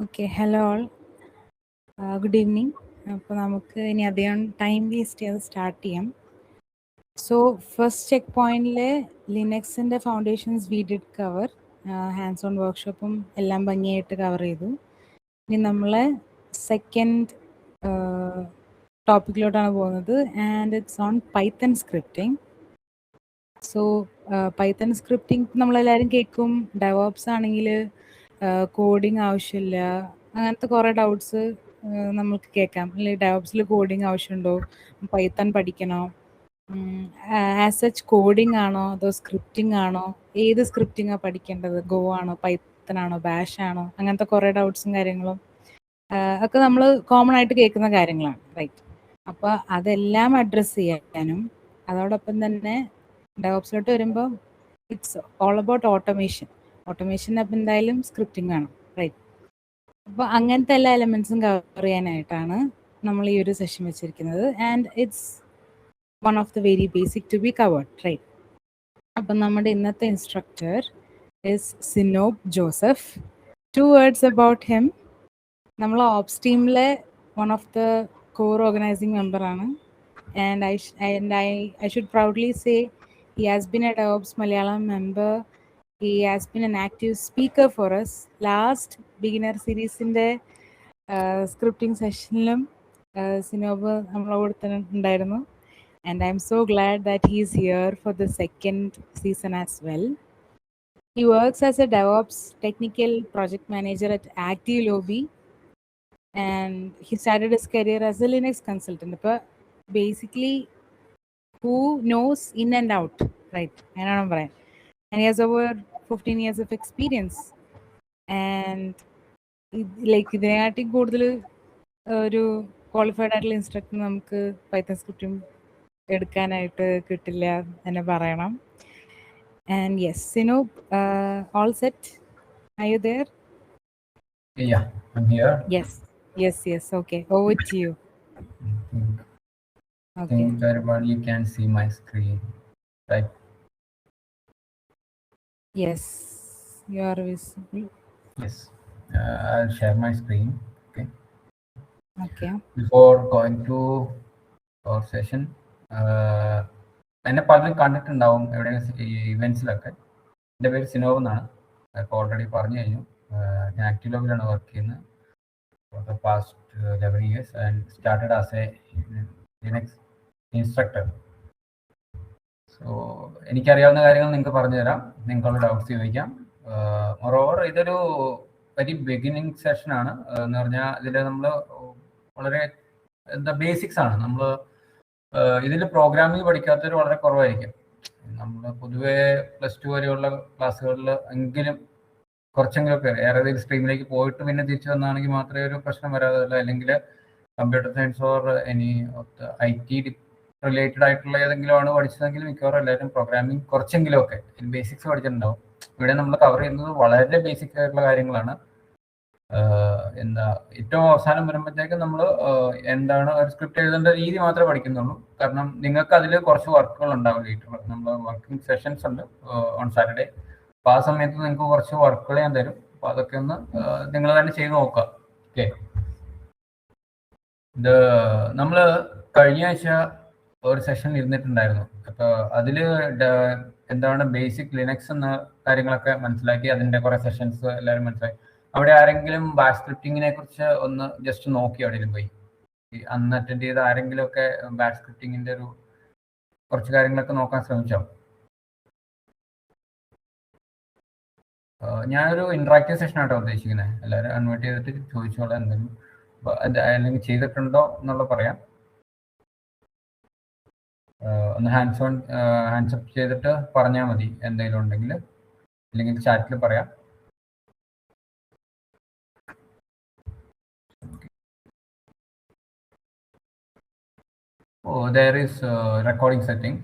Okay, hello all, good evening. അപ്പോൾ നമുക്ക് ഇനി അധികം ടൈം വേസ്റ്റ് ചെയ്ത് സ്റ്റാർട്ട് ചെയ്യാം. സോ ഫസ്റ്റ് ചെക്ക് പോയിന്റിൽ ലിനക്സിൻ്റെ foundations we did cover, hands on വർക്ക്ഷോപ്പും എല്ലാം ഭംഗിയായിട്ട് കവർ ചെയ്തു. ഇനി നമ്മൾ സെക്കൻഡ് ടോപ്പിക്കിലോട്ടാണ് പോകുന്നത്, and it's on Python scripting. So Python scripting നമ്മളെല്ലാവരും കേൾക്കും, ഡെവോപ്സ് ആണെങ്കിൽ കോഡിങ് ആവശ്യമില്ല, അങ്ങനത്തെ കുറേ ഡൗട്ട്സ് നമുക്ക് കേൾക്കാം. അല്ലെങ്കിൽ ഡെവോപ്സിൽ കോഡിങ് ആവശ്യമുണ്ടോ, പൈത്തൺ പഠിക്കണോ, ആസ് സച്ച് കോഡിംഗ് ആണോ അതോ സ്ക്രിപ്റ്റിംഗ് ആണോ, ഏത് സ്ക്രിപ്റ്റിംഗാണ് പഠിക്കേണ്ടത്, ഗോ ആണോ പൈത്തൺ ആണോ ബാഷ് ആണോ, അങ്ങനത്തെ കുറേ ഡൗട്ട്സും കാര്യങ്ങളും ഒക്കെ നമ്മൾ കോമൺ ആയിട്ട് കേൾക്കുന്ന കാര്യങ്ങളാണ്, റൈറ്റ്? അപ്പോൾ അതെല്ലാം അഡ്രസ്സ് ചെയ്യാനും അതോടൊപ്പം തന്നെ ഡെവോപ്സിലോട്ട് വരുമ്പോൾ it's all about automation. Automation അപ്പം എന്തായാലും സ്ക്രിപ്റ്റിംഗ് ആണ്, റൈറ്റ്? അപ്പോൾ അങ്ങനത്തെ എല്ലാ എലമെൻസും കവർ ചെയ്യാനായിട്ടാണ് നമ്മൾ ഈ ഒരു സെഷൻ വെച്ചിരിക്കുന്നത്. And it's one of the very basic to be covered, right? അപ്പം നമ്മുടെ ഇന്നത്തെ instructor is Sinob Joseph. 2 words about him. നമ്മൾ ഓപ്സ് ടീമിലെ one of the core organising മെമ്പറാണ്. And I should proudly say he has been a DevOps Malayalam member. He has been an active speaker for us. Last beginner series in the scripting session, Sinobu ഉണ്ടായിരുന്നു. And I'm so glad that he's here for the second season as well. He works as a DevOps technical project manager at Active Lobby, and he started his career as a Linux consultant. But basically, who knows in and out, right? And he has over 15 years of experience. And like ഇതിനെക്കാട്ടി കൂടുതൽ ഒരു qualified ആയിട്ടുള്ള instructor നമുക്ക് Python സ്ക്രിപ്റ്റും എടുക്കാനായിട്ട് കിട്ടില്ല എന്ന് പറയണം. And yes, Sinob, all set? Are you there? Yeah, I'm here. Yes. Okay, over to you. I think everybody can see my screen, right? Yes, you are visible. Yes, I'll share my screen. Okay. Before going to our session, എന്നെ പലരും കണ്ടിട്ടുണ്ടാവും എവിടെയെങ്കിലും ഇവൻസിലൊക്കെ. എൻ്റെ പേര് സിനോബ് എന്നാണ്. അപ്പോൾ already പറഞ്ഞു കഴിഞ്ഞു. ഞാൻ ആക്റ്റീവ് ലോബിലാണ് വർക്ക് ചെയ്യുന്നത് for the past 11 years and started as a Linux instructor. So എനിക്കറിയാവുന്ന കാര്യങ്ങൾ നിങ്ങൾക്ക് പറഞ്ഞു തരാം, നിങ്ങൾക്കുള്ള ഡൗട്ട്സ് ചോദിക്കാം. മോറോവർ ഇതൊരു വെരി ബിഗിനിങ് സെഷനാണ്. എന്ന് പറഞ്ഞാൽ ഇതിൽ നമ്മൾ വളരെ ബേസിക്സ് ആണ്. നമ്മൾ ഇതിൽ പ്രോഗ്രാമിംഗ് പഠിക്കാത്തവർ വളരെ കുറവായിരിക്കും. നമ്മൾ പൊതുവേ +2 വരെയുള്ള ക്ലാസ്സുകളിൽ എങ്കിലും കുറച്ചെങ്കിലുമൊക്കെ ഏറെ സ്ട്രീമിലേക്ക് പോയിട്ട് പിന്നെ തിരിച്ചു വന്നാണെങ്കിൽ മാത്രമേ ഒരു പ്രശ്നം വരാതുള്ളൂ. അല്ലെങ്കിൽ computer science or any IT related ആയിട്ടുള്ള ഏതെങ്കിലും ആണ് പഠിച്ചതെങ്കിൽ മിക്കവാറും എല്ലാവരും പ്രോഗ്രാമിംഗ് കുറച്ചെങ്കിലുമൊക്കെ ബേസിക്സ് പഠിച്ചിട്ടുണ്ടാവും. ഇവിടെ നമ്മൾ കവർ ചെയ്യുന്നത് വളരെ ബേസിക് ആയിട്ടുള്ള കാര്യങ്ങളാണ്. ഏറ്റവും അവസാനം വരുമ്പോഴത്തേക്ക് നമ്മൾ എന്താണ് ഒരു സ്ക്രിപ്റ്റ് എഴുതേണ്ട രീതി മാത്രമേ പഠിക്കുന്നുള്ളൂ. കാരണം നിങ്ങൾക്ക് അതിൽ കുറച്ച് വർക്കുകൾ ഉണ്ടാവും ലേറ്റർ. നമ്മൾ വർക്കിംഗ് സെഷൻസ് ഉണ്ട് ഓൺ സാറ്റർഡേ. അപ്പോൾ ആ സമയത്ത് നിങ്ങൾക്ക് കുറച്ച് വർക്കുകൾ ഞാൻ തരും. അപ്പോൾ അതൊക്കെ ഒന്ന് നിങ്ങൾ തന്നെ ചെയ്ത് നോക്കുക. ഓക്കെ, ഇത് നമ്മൾ കഴിഞ്ഞ ആഴ്ച ഒരു സെഷൻ ഇരുന്നിട്ടുണ്ടായിരുന്നു. അപ്പോൾ അതിൽ എന്താണ് ബേസിക് ലിനക്സ് എന്ന കാര്യങ്ങളൊക്കെ മനസ്സിലാക്കി. അതിൻ്റെ കുറേ സെഷൻസ് എല്ലാവരും മനസ്സിലാക്കി. അവിടെ ആരെങ്കിലും ബാഷ് സ്ക്രിപ്റ്റിങ്ങിനെ കുറിച്ച് ഒന്ന് ജസ്റ്റ് നോക്കി എവിടെയെങ്കിലും പോയി അന്ന് അറ്റൻഡ് ചെയ്ത ആരെങ്കിലും ഒക്കെ ബാഷ് സ്ക്രിപ്റ്റിങ്ങിൻ്റെ ഒരു കുറച്ച് കാര്യങ്ങളൊക്കെ നോക്കാൻ ശ്രമിച്ചോ? ഞാനൊരു ഇൻട്രാക്റ്റീവ് സെഷനായിട്ടോ ഉദ്ദേശിക്കുന്നത്. എല്ലാവരും അൺമ്യൂട്ട് ചെയ്തിട്ട് ചോദിച്ചോളാം, എന്തെങ്കിലും അല്ലെങ്കിൽ ചെയ്തിട്ടുണ്ടോ എന്നുള്ള പറയാം. ഒന്ന് ഹാൻഡ്സ് അപ്പ് ചെയ്തിട്ട് പറഞ്ഞാൽ മതി എന്തെങ്കിലും ഉണ്ടെങ്കിൽ, അല്ലെങ്കിൽ ചാറ്റിൽ പറയാം. Oh, there is a recording setting.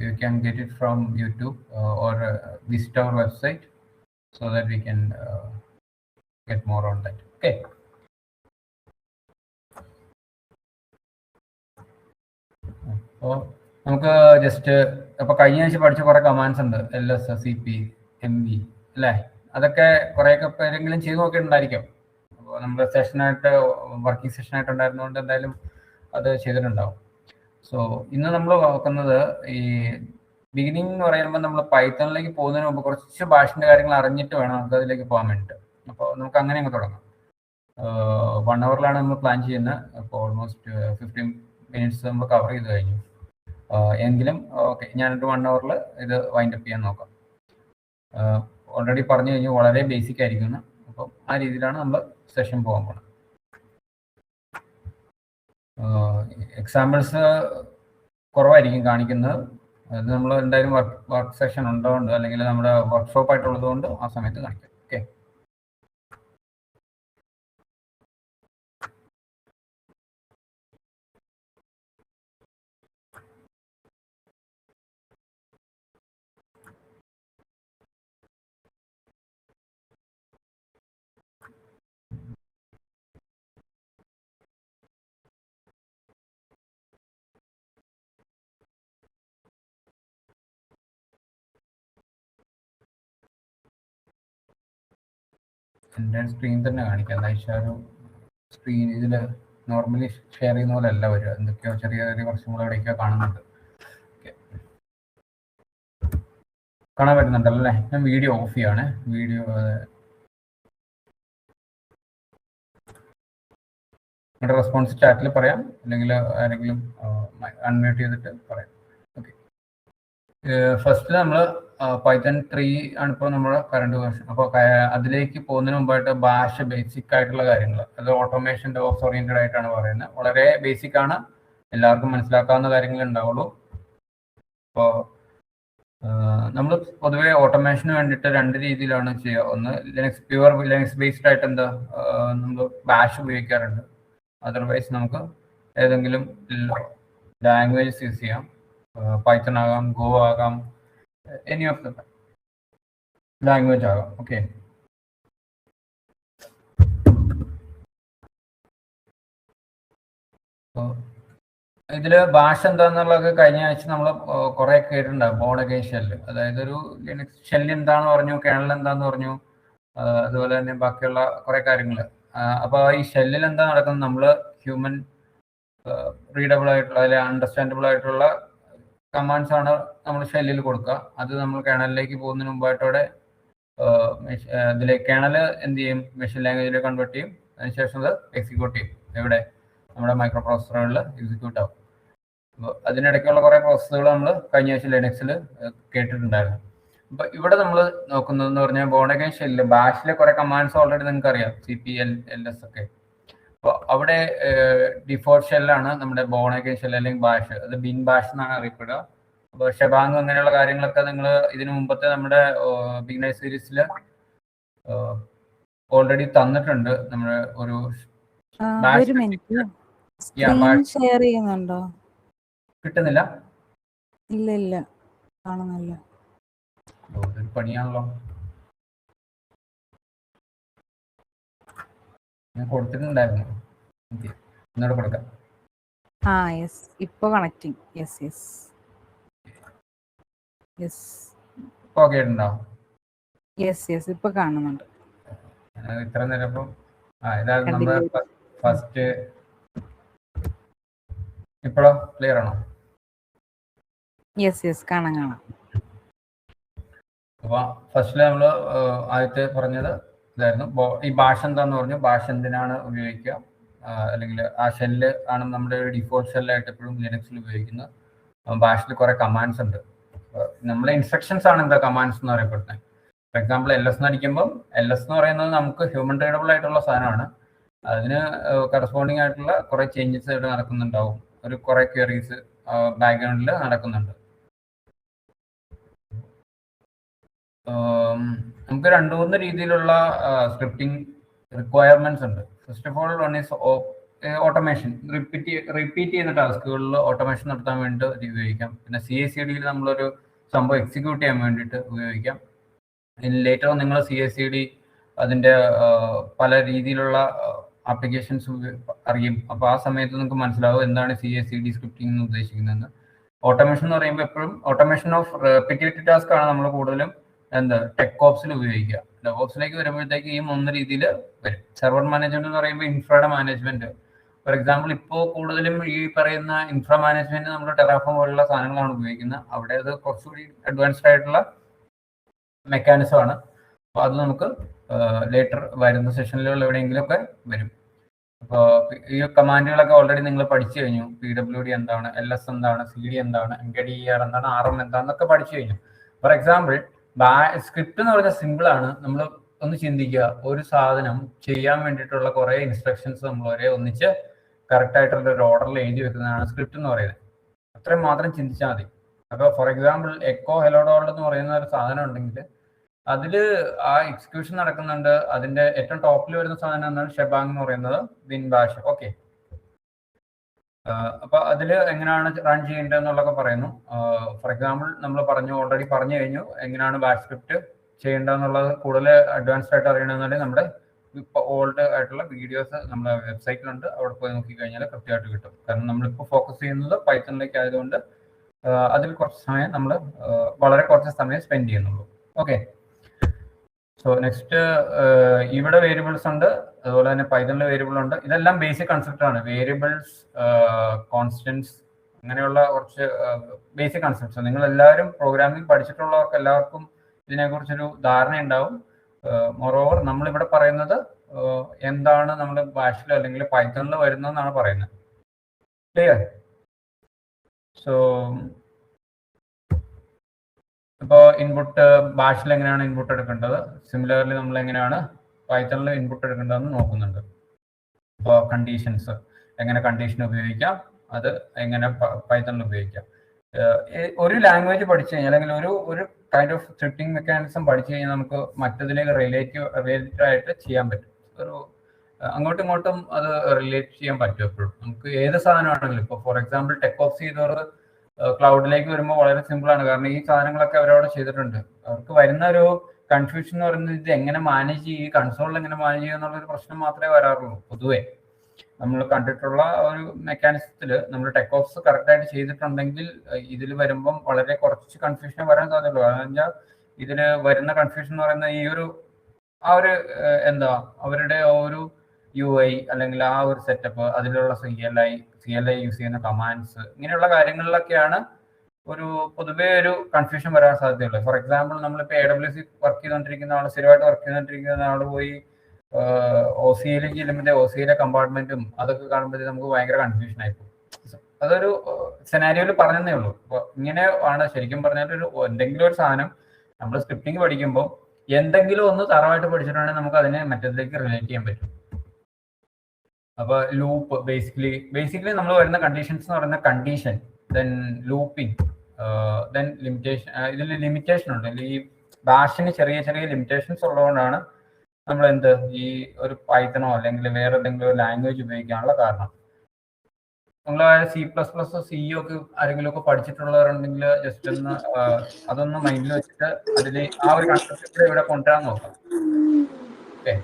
You can get it from YouTube or visit our website so that we can get more on that. Okay. അപ്പോൾ നമുക്ക് ജസ്റ്റ് അപ്പോൾ കഴിഞ്ഞ ആഴ്ച പഠിച്ച കുറേ കമാൻഡ്സ് ഉണ്ട്. LS, CP, MV അല്ലേ? അതൊക്കെ കുറേയൊക്കെ പേരെങ്കിലും ചെയ്ത് നോക്കിയിട്ടുണ്ടായിരിക്കും. നമ്മുടെ സെഷനായിട്ട് വർക്കിംഗ് സെഷനായിട്ട് ഉണ്ടായിരുന്നതുകൊണ്ട് എന്തായാലും അത് ചെയ്തിട്ടുണ്ടാവും. സോ ഇന്ന് നമ്മൾ നോക്കുന്നത് ഈ ബിഗിനിങ് എന്ന് പറയുമ്പോൾ നമ്മൾ പൈത്തണിലേക്ക് പോകുന്നതിന് മുമ്പ് കുറച്ച് ഭാഷയുടെ കാര്യങ്ങൾ അറിഞ്ഞിട്ട് വേണം നമുക്ക് അതിലേക്ക് പോകാൻ വേണ്ടിയിട്ട്. അപ്പോൾ നമുക്ക് അങ്ങനെ അങ്ങ് തുടങ്ങാം. 1 hourലാണ് നമ്മൾ പ്ലാൻ ചെയ്യുന്നത്. അപ്പോൾ ഓൾമോസ്റ്റ് 15 minutes നമ്മൾ കവർ ചെയ്ത് കഴിഞ്ഞു. എങ്കിലും ഓക്കെ, ഞാനൊരു 1 hourൽ ഇത് വൈൻഡ് അപ്പ് ചെയ്യാൻ നോക്കാം. ഓൾറെഡി പറഞ്ഞു കഴിഞ്ഞു, വളരെ ബേസിക് ആയിരിക്കും. അപ്പം ആ രീതിയിലാണ് നമ്മൾ സെഷൻ പോകാൻ പോകുന്നത്. എക്സാമ്പിൾസ് കുറവായിരിക്കും കാണിക്കുന്നത്. അത് നമ്മൾ എന്തായാലും വർക്ക് സെഷൻ ഉള്ളതുകൊണ്ട് അല്ലെങ്കിൽ നമ്മുടെ വർക്ക്ഷോപ്പ് ആയിട്ടുള്ളത് കൊണ്ട് ആ സമയത്ത് കാണിക്കാം. ഓക്കെ, എൻ്റെ സ്ക്രീൻ തന്നെ കാണിക്കാം. എന്താ വെച്ചാൽ ഒരു സ്ക്രീൻ ഇതിൽ നോർമലി ഷെയർ ചെയ്യുന്ന പോലെ അല്ല വരിക. എന്തൊക്കെയോ ചെറിയ ചെറിയ പ്രശ്നങ്ങൾ എവിടെയൊക്കെയോ കാണുന്നുണ്ട്. കാണാൻ പറ്റുന്നുണ്ടല്ലോ അല്ലേ? ഞാൻ വീഡിയോ ഓഫ് ചെയ്യാണ്. വീഡിയോ നിങ്ങളുടെ റെസ്പോൺസ് ചാറ്റിൽ പറയാം, അല്ലെങ്കിൽ ആരെങ്കിലും അൺമ്യൂട്ട് ചെയ്തിട്ട് പറയാം. ഓക്കെ, ഫസ്റ്റ് നമ്മൾ പൈത്തൺ 3 ആണ് ഇപ്പോൾ നമ്മുടെ കറണ്ട് വേർഷൻ. അപ്പോൾ അതിലേക്ക് പോകുന്നതിന് മുമ്പായിട്ട് ഭാഷ ബേസിക് ആയിട്ടുള്ള കാര്യങ്ങൾ, അത് ഓട്ടോമേഷൻ ഡെവലപ്സ് ഓറിയന്റഡ് ആയിട്ടാണ് പറയുന്നത്. വളരെ ബേസിക് ആണ്, എല്ലാവർക്കും മനസ്സിലാക്കാവുന്ന കാര്യങ്ങൾ ഉണ്ടാവുള്ളൂ. അപ്പോൾ നമ്മൾ പൊതുവെ ഓട്ടോമേഷന് വേണ്ടിയിട്ട് 2 രീതിയിലാണ് ചെയ്യുക. ഒന്ന് പ്യുവർ ലിനക്സ് ബേസ്ഡ് ആയിട്ട് നമ്മൾ ബാഷ് ഉപയോഗിക്കാറുണ്ട്. അതർവൈസ് നമുക്ക് ഏതെങ്കിലും ലാംഗ്വേജസ് യൂസ് ചെയ്യാം. പൈത്തൺ ആകാം, ഗോ ആകാം, എനി ഓഫ് ദ ലാംഗ്വേജ് ആകാം. ഓക്കെ, ഇതിൽ ഭാഷ എന്താന്നുള്ളത് കഴിഞ്ഞ ആഴ്ച നമ്മൾ കുറെ കേട്ടിട്ടുണ്ടാകും. ബോൺ അഗൈൻ ഷെല്ല്, അതായത് ഒരു ലിനക്സ് ഷെല്ല് എന്താന്ന് പറഞ്ഞു, കേണൽ എന്താന്ന് പറഞ്ഞു, അതുപോലെ തന്നെ ബാക്കിയുള്ള കുറെ കാര്യങ്ങൾ. അപ്പോൾ ഈ ഷെല്ലിൽ എന്താ നടക്കുന്നത്, നമ്മൾ ഹ്യൂമൻ റീഡബിൾ ആയിട്ടുള്ള അല്ലെങ്കിൽ അണ്ടർസ്റ്റാൻഡബിൾ ആയിട്ടുള്ള കമാൻഡ്സ് ആണ് നമ്മൾ ഷെല്ലിൽ കൊടുക്കുക. അത് നമ്മൾ കേണലിലേക്ക് പോകുന്നതിന് മുമ്പായിട്ടോടെ ഇതിലേക്ക് കേണൽ എന്ത് ചെയ്യും, മെഷീൻ ലാംഗ്വേജിൽ കൺവേർട്ട് ചെയ്യും. അതിനുശേഷം അത് എക്സിക്യൂട്ട് ചെയ്യും. എവിടെ, നമ്മുടെ മൈക്രോ പ്രോസസ്സറുകളിൽ എക്സിക്യൂട്ട് ആവും. അപ്പോൾ അതിനിടയ്ക്കുള്ള കുറേ പ്രോസസ്സുകൾ നമ്മൾ കഴിഞ്ഞ ആഴ്ച ലിനക്സിൽ കേട്ടിട്ടുണ്ടായിരുന്നു. അപ്പോൾ ഇവിടെ നമ്മൾ നോക്കുന്നതെന്ന് പറഞ്ഞാൽ ബോൺ അഗൈൻ ഷെല്ലിൽ ബാഷിലെ കുറേ കമാൻഡ്സ് ഓൾറെഡി നിങ്ങൾക്ക് അറിയാം, CP, LS ഒക്കെ. അപ്പോൾ അവിടെ ഡിഫോൾട്ട് ഷെല്ലാണ് നമ്മുടെ ബോൺ അഗൈൻ ഷെൽ അല്ലെങ്കിൽ ബാഷ്. അത് ബിൻ ബാഷ് എന്നാണ് അറിയപ്പെടുക. അപ്പോൾ ഷെബാങ് അങ്ങനെയുള്ള കാര്യങ്ങളൊക്കെ നിങ്ങൾ ഇതിനു മുമ്പത്തെ നമ്മുടെ ബിഗിനർ സീരീസിൽ ഓൾറെഡി തന്നിട്ടുണ്ട്. നമ്മുടെ ഒരു ഷെയർ ചെയ്യുന്നുണ്ടോ? കിട്ടുന്നില്ല? ഇല്ല ഇല്ല, കാണുന്നില്ല. ഒരു പണിയാണല്ലോ. ഞാൻ കൊടുത്തിട്ടുണ്ടായിരുന്നു, എന്നോട് കൊടുക്കാം. യെസ്, ഇപ്പൊ connecting. Yes yes yes, okay ഉണ്ടോ? യെസ് യെസ്, ഇപ്പൊ കാണുന്നുണ്ട്. ഇത്ര നേരം ഇപ്പം ഇതാണ് നമ്മുടെ ഫസ്റ്റ്. ഇപ്പോഴോ ക്ലിയർ ആണോ? യെസ് യെസ്, കാണാം കാണാം. അപ്പൊ ഫസ്റ്റില് നമ്മൾ ആദ്യത്തെ പറഞ്ഞത് ഇതായിരുന്നു. ഈ ഭാഷ എന്താന്ന് പറഞ്ഞു, ഭാഷ എന്തിനാണ് ഉപയോഗിക്കുക, അല്ലെങ്കിൽ ആ ഷെല്ല് ആണ് നമ്മുടെ ഡിഫോൾട്ട് ഷെല്ലായിട്ട് എപ്പോഴും ലിനക്സിൽ ഉപയോഗിക്കുന്നത്. ഭാഷയിൽ കുറെ കമാൻഡ്സ് ഉണ്ട്. നമ്മളെ ഇൻസ്ട്രക്ഷൻസ് ആണ് എന്താ കമാൻഡ്സ് എന്ന് അറിയപ്പെടുന്നത്. ഫോർ എക്സാമ്പിൾ LS എന്ന് അടിക്കുമ്പോൾ LS എന്ന് പറയുന്നത് നമുക്ക് ഹ്യൂമൻ റീഡബിൾ ആയിട്ടുള്ള സാധനമാണ്. അതിന് കറസ്പോണ്ടിങ് ആയിട്ടുള്ള കുറെ ചേഞ്ചസ് ഇവിടെ നടക്കുന്നുണ്ടാവും. ഒരു കുറെ ക്വയറീസ് ബാക്ക്ഗ്രൗണ്ടിൽ നടക്കുന്നുണ്ട്. നമുക്ക് 2-3 രീതിയിലുള്ള സ്ക്രിപ്റ്റിംഗ് റിക്വയർമെന്റ്സ് ഉണ്ട്. First of all one is automation. Repeat ചെയ്യുന്ന ടാസ്കുകളിൽ ഓട്ടോമേഷൻ നടത്താൻ വേണ്ടിയിട്ട് ഉപയോഗിക്കാം. പിന്നെ CI/CD നമ്മളൊരു സംഭവം എക്സിക്യൂട്ട് ചെയ്യാൻ വേണ്ടിയിട്ട് ഉപയോഗിക്കാം. ലേറ്റർ ഓൺ നിങ്ങൾ CI/CD അതിൻ്റെ പല രീതിയിലുള്ള ആപ്ലിക്കേഷൻസ് അറിയും. അപ്പോൾ ആ സമയത്ത് നിങ്ങൾക്ക് മനസ്സിലാവും എന്താണ് CI/CD സ്ക്രിപ്റ്റിംഗ് എന്ന് ഉദ്ദേശിക്കുന്നതെന്ന്. ഓട്ടോമേഷൻ എന്ന് പറയുമ്പോൾ എപ്പോഴും ഓട്ടോമേഷൻ ഓഫ് റിപ്പീറ്റേറ്റീവ് ടാസ്ക് ആണ് നമ്മൾ കൂടുതലും ടെക് ഓപ്സിൽ ഉപയോഗിക്കുക. ഡെവോപ്സിലേക്ക് വരുമ്പോഴത്തേക്ക് ഈ 3 രീതിയിൽ വരും. സെർവർ മാനേജ്മെന്റ് എന്ന് പറയുമ്പോൾ ഇൻഫ്രയുടെ മാനേജ്മെന്റ്. ഫോർ എക്സാമ്പിൾ ഇപ്പോൾ കൂടുതലും ഈ പറയുന്ന ഇൻഫ്ര മാനേജ്മെന്റ് നമ്മൾ ടെറാഫോം പോലുള്ള സാധനങ്ങളാണ് ഉപയോഗിക്കുന്നത്. അവിടെ അത് കുറച്ചുകൂടി അഡ്വാൻസ്ഡ് ആയിട്ടുള്ള മെക്കാനിസം ആണ്. അപ്പോൾ അത് നമുക്ക് ലേറ്റർ വരുന്ന സെഷനിലുള്ള എവിടെയെങ്കിലുമൊക്കെ വരും. അപ്പോൾ ഈ കമാൻഡുകളൊക്കെ ഓൾറെഡി നിങ്ങൾ പഠിച്ചു കഴിഞ്ഞു. PWD എന്താണ്, LS എന്താണ്, CD എന്താണ്, MKDER എന്താണ്, RM എന്താണെന്നൊക്കെ പഠിച്ചു കഴിഞ്ഞു. ഫോർ എക്സാമ്പിൾ സ്ക്രിപ്റ്റ് എന്ന് പറഞ്ഞാൽ സിമ്പിൾ ആണ്. നമ്മൾ ഒന്ന് ചിന്തിക്കുക, ഒരു സാധനം ചെയ്യാൻ വേണ്ടിയിട്ടുള്ള കുറേ ഇൻസ്ട്രക്ഷൻസ് നമ്മൾ ഒന്നിച്ച് കറക്റ്റ് ആയിട്ടുള്ള ഒരു ഓർഡറിൽ എഴുതി വെക്കുന്നതാണ് സ്ക്രിപ്റ്റ് എന്ന് പറയുന്നത്. അത്രയും മാത്രം ചിന്തിച്ചാൽ മതി. അപ്പോൾ for example echo hello dolled എന്ന് പറയുന്ന ഒരു സാധനം ഉണ്ടെങ്കിൽ അതിൽ ആ എക്സിക്യൂഷൻ നടക്കുന്നുണ്ട്. അതിന്റെ ഏറ്റവും ടോപ്പിൽ വരുന്ന സാധനം എന്താണ്, ഷെബാങ് എന്ന് പറയുന്നത്, വിൻ ബാഷ്. ഓക്കെ, അപ്പൊ അതിൽ എങ്ങനെയാണ് റൺ ചെയ്യേണ്ടത് എന്നുള്ളതൊക്കെ പറയുന്നു. ഫോർ എക്സാമ്പിൾ നമ്മൾ ഓൾറെഡി പറഞ്ഞു കഴിഞ്ഞു എങ്ങനെയാണ് ബാഷ് സ്ക്രിപ്റ്റ് ചെയ്യേണ്ടതെന്നുള്ളത്. കൂടുതൽ അഡ്വാൻസ്ഡ് ആയിട്ട് അറിയണമെന്നുണ്ടെങ്കിൽ നമ്മുടെ ഇപ്പോൾ ഓൾഡ് ആയിട്ടുള്ള വീഡിയോസ് നമ്മുടെ വെബ്സൈറ്റിലുണ്ട്. അവിടെ പോയി നോക്കിക്കഴിഞ്ഞാൽ കൃത്യമായിട്ട് കിട്ടും. കാരണം നമ്മളിപ്പോൾ ഫോക്കസ് ചെയ്യുന്നത് പൈത്തണിലേക്ക് ആയതുകൊണ്ട് അതിൽ കുറച്ച് സമയം നമ്മൾ വളരെ കുറച്ച് സമയം സ്പെൻഡ് ചെയ്യുന്നുള്ളൂ. ഓക്കെ, സോ നെക്സ്റ്റ് ഇവിടെ വേരിയബിൾസ് ഉണ്ട്, അതുപോലെ തന്നെ പൈത്തണിൽ വേരിയബിൾ ഉണ്ട്. ഇതെല്ലാം ബേസിക് കൺസെപ്റ്റ് ആണ്. വേരിയബിൾസ്, കോൺസ്റ്റൻസ്, അങ്ങനെയുള്ള കുറച്ച് ബേസിക് കൺസെപ്റ്റ്സ്. നിങ്ങൾ എല്ലാവരും പ്രോഗ്രാമിംഗ് പഠിച്ചിട്ടുള്ളവർക്ക് എല്ലാവർക്കും ഇതിനെക്കുറിച്ചൊരു ധാരണ ഉണ്ടാവും. മോറോവർ നമ്മളിവിടെ പറയുന്നത് എന്താണ് നമ്മൾ ബാഷിലോ അല്ലെങ്കിൽ പൈത്തണിൽ വരുന്നതെന്നാണ് പറയുന്നത്. ക്ലിയർ? സോ ഇപ്പോൾ ഇൻപുട്ട് ബാഷിൽ എങ്ങനെയാണ് ഇൻപുട്ട് എടുക്കേണ്ടത്, സിമിലർലി നമ്മൾ എങ്ങനെയാണ് പൈത്തണിൽ ഇൻപുട്ട് എടുക്കേണ്ടതെന്ന് നോക്കുന്നുണ്ട്. ഇപ്പോൾ കണ്ടീഷൻസ്, എങ്ങനെ കണ്ടീഷൻ ഉപയോഗിക്കാം, അത് എങ്ങനെ പൈത്തണിൽ ഉപയോഗിക്കാം. ഒരു ലാംഗ്വേജ് പഠിച്ചു കഴിഞ്ഞാൽ അല്ലെങ്കിൽ ഒരു കൈൻഡ് ഓഫ് സ്ക്രിപ്റ്റിംഗ് മെക്കാനിസം പഠിച്ചു കഴിഞ്ഞാൽ നമുക്ക് മറ്റതിലേക്ക് റിലേറ്റഡ് ആയിട്ട് ചെയ്യാൻ പറ്റും. ഒരു അങ്ങോട്ടും ഇങ്ങോട്ടും അത് റിലേറ്റ് ചെയ്യാൻ പറ്റും എപ്പോഴും. നമുക്ക് ഏത് സാധനമാണെങ്കിലും ഇപ്പോൾ ഫോർ എക്സാമ്പിൾ ടെക്ഓപ്സ് ചെയ്തവർ ക്ലൗഡിലേക്ക് വരുമ്പോൾ വളരെ സിമ്പിൾ ആണ്. കാരണം ഈ സാധനങ്ങളൊക്കെ അവരവിടെ ചെയ്തിട്ടുണ്ട്. അവർക്ക് വരുന്ന ഒരു കൺഫ്യൂഷൻ എന്ന് പറയുന്നത് ഇത് എങ്ങനെ മാനേജ് ചെയ്യും, കൺസോളിൽ എങ്ങനെ മാനേജ് ചെയ്യുക എന്നുള്ളൊരു പ്രശ്നം മാത്രമേ വരാറുള്ളൂ. പൊതുവേ നമ്മൾ കണ്ടിട്ടുള്ള ഒരു മെക്കാനിസത്തിൽ നമ്മൾ ടെക്ഓപ്സ് കറക്റ്റായിട്ട് ചെയ്തിട്ടുണ്ടെങ്കിൽ ഇതിൽ വരുമ്പം വളരെ കുറച്ച് കൺഫ്യൂഷൻ വരാൻ സാധ്യതയുള്ളൂ. കാരണം വെച്ചാൽ ഇതിൽ വരുന്ന കൺഫ്യൂഷൻ എന്ന് പറയുന്നത് ഈ ഒരു അവരുടെ ഒരു UI അല്ലെങ്കിൽ ആ ഒരു സെറ്റപ്പ്, അതിലുള്ള CLI യൂസ് ചെയ്യുന്ന കമാൻഡ്സ്, ഇങ്ങനെയുള്ള കാര്യങ്ങളിലൊക്കെയാണ് ഒരു പൊതുവേ ഒരു കൺഫ്യൂഷൻ വരാൻ സാധ്യതയുള്ളത്. ഫോർ എക്സാമ്പിൾ നമ്മളിപ്പോൾ AWS വർക്ക് ചെയ്തുകൊണ്ടിരിക്കുന്ന ആൾ, സ്ഥിരമായിട്ട് വർക്ക് ചെയ്തുകൊണ്ടിരിക്കുന്ന ആൾ പോയി OCയിലേക്ക് ചെല്ലുമ്പോൾ OCയിലെ കമ്പാർട്ട്മെന്റും അതൊക്കെ കാണുമ്പോഴത്തേക്ക് നമുക്ക് ഭയങ്കര കൺഫ്യൂഷൻ ആയിപ്പോകും. അതൊരു സെനാരിയോയിൽ പറഞ്ഞതേ ഉള്ളൂ. അപ്പോൾ ഇങ്ങനെ ആണ് ശരിക്കും പറഞ്ഞാൽ എന്തെങ്കിലും ഒരു സാധനം നമ്മൾ സ്ക്രിപ്റ്റിംഗ് പഠിക്കുമ്പോൾ എന്തെങ്കിലും ഒന്ന് തറവായിട്ട് പഠിച്ചിട്ടുണ്ടെങ്കിൽ നമുക്ക് അതിനെ മറ്റേതിലേക്ക് റിലേറ്റ് ചെയ്യാൻ പറ്റും. അപ്പൊ ലൂപ്പ് ബേസിക്കലി നമ്മൾ വരുന്ന കണ്ടീഷൻസ് എന്ന് പറയുന്ന condition, then looping, then limitation. ഇതിൽ ലിമിറ്റേഷൻ ഉണ്ട്. ഈ ബാഷിന് ചെറിയ ചെറിയ ലിമിറ്റേഷൻസ് ഉള്ളതുകൊണ്ടാണ് നമ്മൾ ഈ ഒരു പൈത്തണോ അല്ലെങ്കിൽ വേറെ എന്തെങ്കിലും ഒരു ലാംഗ്വേജ് ഉപയോഗിക്കാനുള്ള കാരണം. നിങ്ങൾ C++, CE ഒക്കെ ആരെങ്കിലും ഒക്കെ പഠിച്ചിട്ടുള്ളവരുണ്ടെങ്കിൽ ജസ്റ്റ് ഒന്ന് അതൊന്ന് മൈൻഡിൽ വെച്ചിട്ട് അതിൽ ആ ഒരു കൺസെപ്റ്റ് ഇവിടെ കൊണ്ടുവരാൻ നോക്കാം. ഓക്കെ,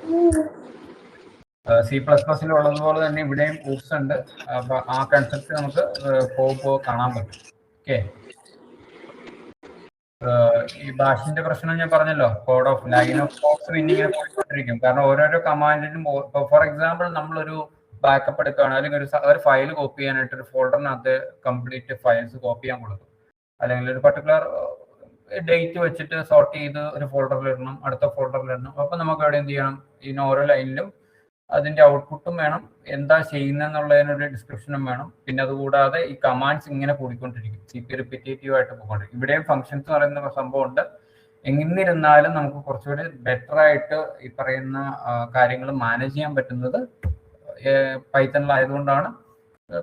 C++ൽ ഉള്ളതുപോലെ തന്നെ ഇവിടെയും ഊപ്സ് ഉണ്ട്. അപ്പൊ ആ കൺസെപ്റ്റ് നമുക്ക് കാണാൻ പറ്റും. ഓക്കെ, ഈ ബാഷിന്റെ പ്രശ്നം ഞാൻ പറഞ്ഞല്ലോ, code of line of codes പിന്നെ ഇങ്ങനെ പോയിക്കൊണ്ടിരിക്കും. കാരണം ഓരോരോ കമാൻഡിനും ഫോർ എക്സാമ്പിൾ നമ്മളൊരു ബാക്കപ്പ് എടുക്കുകയാണ്, അല്ലെങ്കിൽ ഒരു ഫയൽ കോപ്പി ചെയ്യാനായിട്ട് ഒരു ഫോൾഡറിനകത്ത് കംപ്ലീറ്റ് ഫയൽസ് കോപ്പി ചെയ്യാൻ കൊടുക്കും, അല്ലെങ്കിൽ ഒരു പർട്ടിക്കുലർ ഡേറ്റ് വെച്ചിട്ട് സോർട്ട് ചെയ്ത് ഒരു ഫോൾഡറിൽ ഇടണം, അടുത്ത ഫോൾഡറിൽ ഇടണം. അപ്പൊ നമുക്ക് അവിടെ എന്ത് ചെയ്യണം, ഇതിന് ഓരോ ലൈനിലും അതിന്റെ ഔട്ട്പുട്ടും വേണം, എന്താ ചെയ്യുന്നതെന്നുള്ളതിനൊരു ഡിസ്ക്രിപ്ഷനും വേണം. പിന്നെ അതുകൂടാതെ ഈ കമാൻഡ്സ് ഇങ്ങനെ കൂടിക്കൊണ്ടിരിക്കും, റിപ്പീറ്റേറ്റീവ് ആയിട്ട് പോയിക്കൊണ്ടിരിക്കും. ഇവിടെയും ഫംഗ്ഷൻസ് എന്ന് പറയുന്ന സംഭവം ഉണ്ട്. എന്നിരുന്നാലും നമുക്ക് കുറച്ചുകൂടി ബെറ്റർ ആയിട്ട് ഈ പറയുന്ന കാര്യങ്ങൾ മാനേജ് ചെയ്യാൻ പറ്റുന്നത് പൈത്തണിലായതുകൊണ്ടാണ്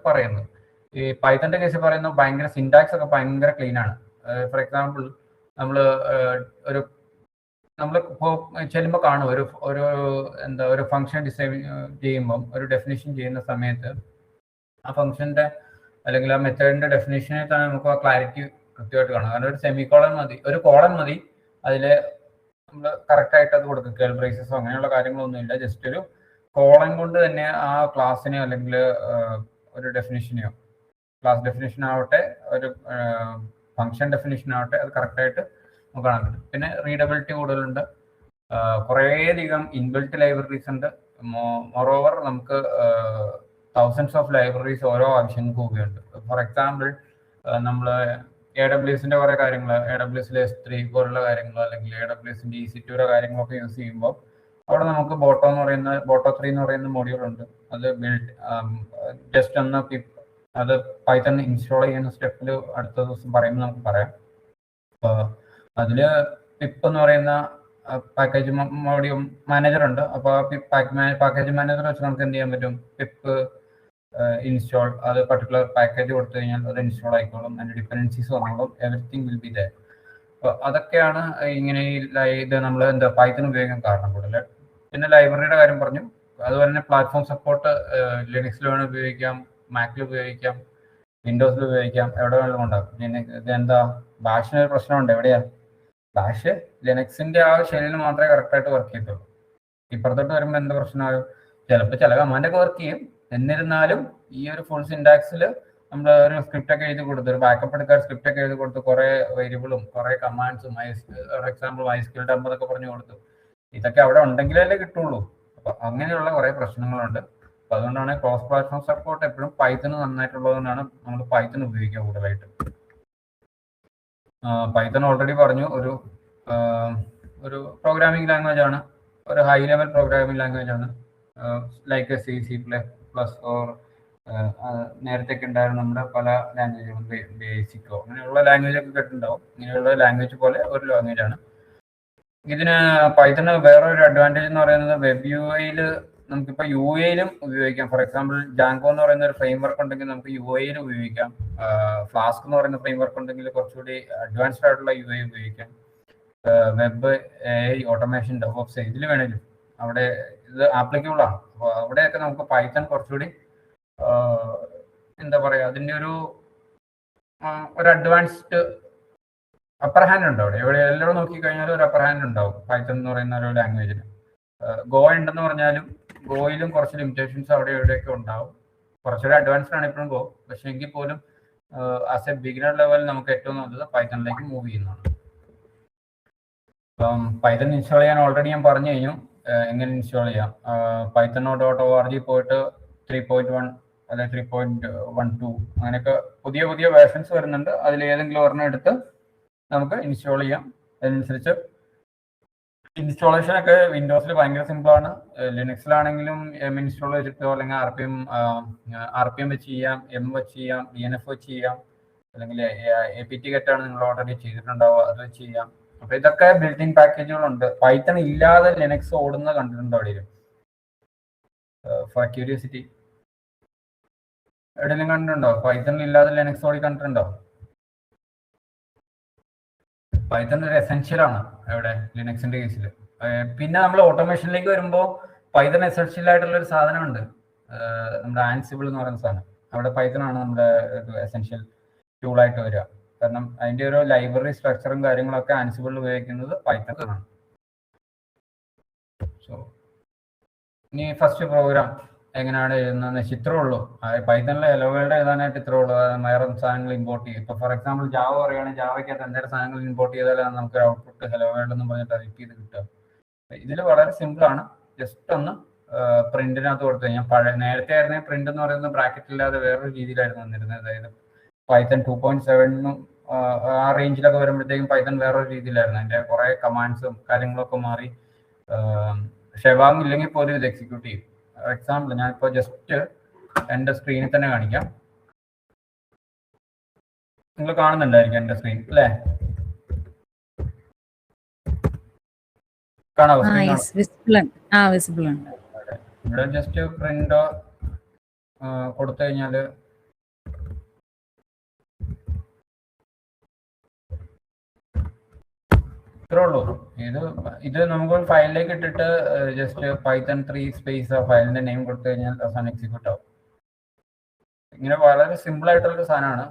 പറയുന്നത്. ഈ പൈത്തണിന്റെ കേസിൽ പറയുന്നത് ഭയങ്കര സിൻടാക്സ് ഒക്കെ ഭയങ്കര ക്ലീൻ ആണ്. ഫോർ എക്സാമ്പിൾ നമ്മൾ ചെല്ലുമ്പോൾ കാണും ഒരു ഫംഗ്ഷൻ ഡിസൈൻ ചെയ്യുമ്പം, ഒരു ഡെഫിനിഷൻ ചെയ്യുന്ന സമയത്ത് ആ ഫംഗ്ഷന്റെ അല്ലെങ്കിൽ ആ മെത്തേഡിന്റെ ഡെഫിനിഷനിൽ തന്നെ നമുക്ക് ആ ക്ലാരിറ്റി കൃത്യമായിട്ട് കാണാം. കാരണം ഒരു സെമിക്കോളൻ മതി, ഒരു കോളൻ മതി, അതിൽ നമ്മൾ കറക്റ്റായിട്ട് അത് കൊടുക്കും. കേൾ ബ്രേസസോ അങ്ങനെയുള്ള കാര്യങ്ങളൊന്നും ഇല്ല. ജസ്റ്റ് ഒരു കോളൻ കൊണ്ട് തന്നെ ആ ക്ലാസ്സിനെയോ അല്ലെങ്കിൽ ഒരു ഡെഫിനിഷനെയോ, ക്ലാസ് ഡെഫിനിഷൻ ആവട്ടെ ഒരു ഫംഗ്ഷൻ ഡെഫിനിഷൻ ആവട്ടെ, അത് കറക്റ്റായിട്ട് നമുക്ക് കാണാൻ പറ്റും. പിന്നെ റീഡബിലിറ്റി കൂടുതലുണ്ട്. കുറേയധികം ഇൻബിൽറ്റ് ലൈബ്രറീസ് ഉണ്ട്. മോറോവർ നമുക്ക് തൗസൻഡ്സ് ഓഫ് ലൈബ്രറീസ് ഓരോ ആവശ്യങ്ങൾക്ക് ഉപയോഗമുണ്ട്. ഫോർ എക്സാമ്പിൾ നമ്മൾ AWSന്റെ കുറേ കാര്യങ്ങൾ, AWSലെ S3 പോലുള്ള കാര്യങ്ങൾ, അല്ലെങ്കിൽ AWSന്റെ EC2യുടെ കാര്യങ്ങളൊക്കെ യൂസ് ചെയ്യുമ്പോൾ അവിടെ നമുക്ക് ബോട്ടോ 3 എന്ന് പറയുന്ന മോഡ്യൂൾ ഉണ്ട്. അത് ബിൽഡ് ജസ്റ്റ് ഒന്ന് അത് പൈത്തൺ ഇൻസ്റ്റാൾ ചെയ്യുന്ന സ്റ്റെപ്പിൽ അടുത്ത ദിവസം പറയുമ്പോൾ നമുക്ക് പറയാം. അതിൽ പിപ്പ് എന്ന് പറയുന്ന പാക്കേജ് മോഡ്യൂൾ മാനേജർ ഉണ്ട്. അപ്പോൾ പാക്കേജ് മാനേജർ വെച്ച് നമുക്ക് എന്ത് ചെയ്യാൻ പറ്റും? പിപ്പ് ഇൻസ്റ്റാൾ, അത് പർട്ടിക്കുലർ പാക്കേജ് കൊടുത്തു കഴിഞ്ഞാൽ അത് ഇൻസ്റ്റാൾ ആയിക്കോളും, അതിൻ്റെ ഡിപ്പെൻഡൻസീസ് വന്നോളും, എവറിത്തിങ് വിൽ ബി ദയർ. അപ്പോൾ അതൊക്കെയാണ് ഇങ്ങനെ ഇത് നമ്മൾ എന്താ പൈത്തൺ ഉപയോഗിക്കാൻ കാരണം കൂടുതൽ. പിന്നെ ലൈബ്രറിയുടെ കാര്യം പറഞ്ഞു. അതുപോലെ തന്നെ പ്ലാറ്റ്ഫോം സപ്പോർട്ട് ലിനക്സിൽ വേണം ഉപയോഗിക്കാം, മാക്കിൽ ഉപയോഗിക്കാം, വിൻഡോസിൽ ഉപയോഗിക്കാം, എവിടെ വേണമെങ്കിലും ഉണ്ടാകും. ഇതെന്താ ബാഷിനൊരു പ്രശ്നമുണ്ട്. എവിടെയാ ബാഷ്? ലിനക്സിന്റെ ആ ഷെല്ലിൽ മാത്രമേ കറക്റ്റായിട്ട് വർക്ക് ചെയ്യത്തുള്ളൂ. ഇപ്പുറത്തോട്ട് വരുമ്പോൾ എന്താ പ്രശ്നമാകും? ചിലപ്പോൾ ചില കമാൻഡൊക്കെ വർക്ക് ചെയ്യും, എന്നിരുന്നാലും ഈ ഒരു ഫുൾ സിൻടാക്സിൽ നമ്മൾ ഒരു സ്ക്രിപ്റ്റ് ഒക്കെ എഴുതി കൊടുത്തു, ഒരു ബാക്കപ്പ് എടുക്കാൻ സ്ക്രിപ്റ്റ് ഒക്കെ എഴുതി കൊടുത്ത് കുറേ വേരിയബിളും കുറേ കമാൻഡ്സും, ഫോർ എക്സാമ്പിൾ MySQL ഡംപ് എന്നൊക്കെ പറഞ്ഞു കൊടുത്തു. ഇതൊക്കെ അവിടെ ഉണ്ടെങ്കിലല്ലേ കിട്ടുള്ളൂ. അപ്പൊ അങ്ങനെയുള്ള കുറേ പ്രശ്നങ്ങളുണ്ട്. അപ്പൊ അതുകൊണ്ടാണ് ക്രോസ് പ്ലാറ്റ്ഫോം സപ്പോർട്ട് എപ്പോഴും പൈത്തണ് നന്നായിട്ടുള്ളതുകൊണ്ടാണ് നമ്മൾ പൈത്തൺ ഉപയോഗിക്കുക കൂടുതലായിട്ട്. പൈത്തൺ ഓൾറെഡി പറഞ്ഞു ഒരു പ്രോഗ്രാമിംഗ് ലാംഗ്വേജ് ആണ്, ഒരു ഹൈ ലെവൽ പ്രോഗ്രാമിംഗ് ലാംഗ്വേജ് ആണ്. ലൈക്ക് C++ ഓർ നേരത്തെയൊക്കെ ഉണ്ടായിരുന്ന നമ്മുടെ പല ലാംഗ്വേജുകളും, ബേസിക്കോ അങ്ങനെയുള്ള ലാംഗ്വേജ് ഒക്കെ കേട്ടിട്ടുണ്ടാവും. ഇങ്ങനെയുള്ള ലാംഗ്വേജ് പോലെ ഒരു ലാംഗ്വേജ് ആണ്. ഇതിന് പൈത്തണ് വേറെ ഒരു അഡ്വാൻറ്റേജ് എന്ന് പറയുന്നത് വെബ് UIയിൽ നമുക്കിപ്പോൾ UIയിലും ഉപയോഗിക്കാം. ഫോർ എക്സാമ്പിൾ ജാങ്കോ എന്ന് പറയുന്ന ഒരു ഫ്രെയിം വർക്ക് ഉണ്ടെങ്കിൽ നമുക്ക് UIയിൽ ഉപയോഗിക്കാം. ഫ്ലാസ്ക് എന്ന് പറയുന്ന ഫ്രെയിം വർക്ക് ഉണ്ടെങ്കിൽ കുറച്ചുകൂടി അഡ്വാൻസ്ഡ് ആയിട്ടുള്ള UI ഉപയോഗിക്കാം. വെബ് AI ഓട്ടോമേഷൻ ഡെവോപ്സ് ഇതിൽ വേണേലും അവിടെ ഇത് ആപ്ലിക്കബിൾ ആണ്. അപ്പോൾ അവിടെയൊക്കെ നമുക്ക് പൈത്തൺ കുറച്ചുകൂടി എന്താ പറയുക, അതിൻ്റെ ഒരു അഡ്വാൻസ്ഡ് അപ്പർ ഹാൻഡ് ഉണ്ട്. അവിടെ എവിടെ എല്ലാവരും നോക്കിക്കഴിഞ്ഞാലും ഒരു അപ്പർ ഹാൻഡ് ഉണ്ടാവും പൈത്തൺ എന്ന് പറയുന്ന ഒരു ലാംഗ്വേജിന്. ഗോ ഉണ്ടെന്ന് പറഞ്ഞാലും ഗോയിലും കുറച്ച് ലിമിറ്റേഷൻസ് അവിടെ എവിടെയൊക്കെ ഉണ്ടാവും. കുറച്ചുകൂടി അഡ്വാൻസ്ഡ് ആണ് ഇപ്പോഴും ഗോ, പക്ഷേ എങ്കിൽ പോലും ആസ് എ ബിഗിനർ ലെവൽ നമുക്ക് ഏറ്റവും നല്ലത് പൈത്തണിലേക്ക് മൂവ് ചെയ്യുന്നതാണ്. അപ്പം പൈത്തൺ ഇൻസ്റ്റാൾ ചെയ്യാൻ ഓൾറെഡി ഞാൻ പറഞ്ഞു കഴിഞ്ഞു എങ്ങനെ ഇൻസ്റ്റാൾ ചെയ്യാം. python.org പോയിട്ട് 3.1 അല്ലെങ്കിൽ 3.12 അങ്ങനെയൊക്കെ പുതിയ പുതിയ വേർഷൻസ് വരുന്നുണ്ട്. അതിൽ ഏതെങ്കിലും ഒരെണ്ണം എടുത്ത് നമുക്ക് ഇൻസ്റ്റാൾ ചെയ്യാം. അതിനനുസരിച്ച് ഇൻസ്റ്റാളേഷൻ ഒക്കെ വിൻഡോസിൽ ഭയങ്കര സിമ്പിളാണ്. ലിനക്സിലാണെങ്കിലും ഇൻസ്റ്റാൾ വെച്ചിട്ടോ അല്ലെങ്കിൽ RPM വെച്ച് ചെയ്യാം, വെച്ച് ചെയ്യാം, DNF വെച്ച് ചെയ്യാം, അല്ലെങ്കിൽ APT കെറ്റാണ് നിങ്ങൾ ഓൾറെഡി ചെയ്തിട്ടുണ്ടാവുക, അത് വെച്ച് ചെയ്യാം. അപ്പൊ ഇതൊക്കെ ബിൽറ്റ് ഇൻ പാക്കേജുകളുണ്ട്. പൈത്തൺ ഇല്ലാതെ ലിനക്സ് ഓടുന്നത് കണ്ടിട്ടുണ്ടോ എവിടെയും? ഫോർ ക്യൂരിയോസിറ്റി എവിടെയെങ്കിലും കണ്ടിട്ടുണ്ടോ? പൈത്തൺ ഇല്ലാതെ ലിനക്സ് ഓടി കണ്ടിട്ടുണ്ടോ? പൈത്തൺ ഒരു എസെൻഷ്യൽ ആണ് എവിടെ ലിനക്സിന്റെ കേസിൽ. പിന്നെ നമ്മൾ ഓട്ടോമേഷനിലേക്ക് വരുമ്പോൾ പൈത്തൺ എസെൻഷ്യൽ ആയിട്ടുള്ള ഒരു സാധനമുണ്ട്, നമ്മുടെ ആൻസിബിൾ എന്ന് പറയുന്ന സാധനം. അവിടെ പൈത്തൺ ആണ് നമ്മുടെ എസെൻഷ്യൽ ടൂളായിട്ട് വരിക. കാരണം അതിന്റെ ഒരു ലൈബ്രറി സ്ട്രക്ചറും കാര്യങ്ങളൊക്കെ ആൻസിബിളിൽ ഉപയോഗിക്കുന്നത് പൈത്തൺ ആണ്. സോ ഇനി ഫസ്റ്റ് പ്രോഗ്രാം എങ്ങനെയാണ് എഴുതുന്നത് ഇത്രേ ഉള്ളൂ. പൈത്തണിലെ ഹെലോവേൾഡ് എഴുതാനായിട്ട് ഇത്രേ ഉള്ളൂ. വേറെ സാധനങ്ങൾ ഇമ്പോർട്ട് ചെയ്യും. ഇപ്പോൾ ഫോർ എക്സാമ്പിൾ ജാവ പറയുകയാണെങ്കിൽ ജാവയ്ക്കകത്ത് എന്തെങ്കിലും സാധനങ്ങൾ ഇമ്പോർട്ട് ചെയ്താലാണ് നമുക്ക് ഔട്ട്പുട്ട് ഹെലോവേൾഡ് എന്ന് പറഞ്ഞിട്ട് റിപ്പീറ്റ് ചെയ്ത് കിട്ടുക. ഇതിൽ വളരെ സിമ്പിൾ ആണ്. ജസ്റ്റ് ഒന്ന് പ്രിന്റിനകത്ത് കൊടുത്തു കഴിഞ്ഞാൽ നേരത്തെ ആയിരുന്നെങ്കിൽ പ്രിന്റ് എന്ന് പറയുന്നത് ബ്രാക്കറ്റ് ഇല്ലാതെ വേറൊരു രീതിയിലായിരുന്നു വന്നിരുന്നത്. അതായത് പൈത്തൺ 2.7 ആ റേഞ്ചിലൊക്കെ വരുമ്പോഴത്തേക്കും പൈത്തൺ വേറൊരു രീതിയിലായിരുന്നു. അതിന്റെ കുറെ കമാൻഡ്സും കാര്യങ്ങളൊക്കെ മാറി. ഷെവാങ് ഇല്ലെങ്കിൽ പോലും ഇത് എക്സിക്യൂട്ട് ചെയ്യും. ഫോർ എക്സാമ്പിൾ ഞാനിപ്പോൾ ജസ്റ്റ് എൻ്റെ സ്ക്രീനിൽ തന്നെ കാണിക്കാം. നിങ്ങൾ കാണുന്നുണ്ടായിരിക്കും എൻ്റെ സ്ക്രീൻ അല്ലേ? കാണാവോ? ഇവിടെ ജസ്റ്റ് പ്രിന്റ് കൊടുത്തു കഴിഞ്ഞാൽ ഇത്രേ ഉള്ളൂ. ഇത് നമുക്ക് ഫയലിലേക്ക് ഇട്ടിട്ട് ജസ്റ്റ് പൈത്തൺ 3 സ്പേസ് ഫയലിന്റെ നെയിം കൊടുത്തു കഴിഞ്ഞാൽ അവസാനം എക്സിക്യൂട്ട് ആവും. ഇങ്ങനെ വളരെ സിമ്പിൾ ആയിട്ടുള്ളൊരു സാധനമാണ്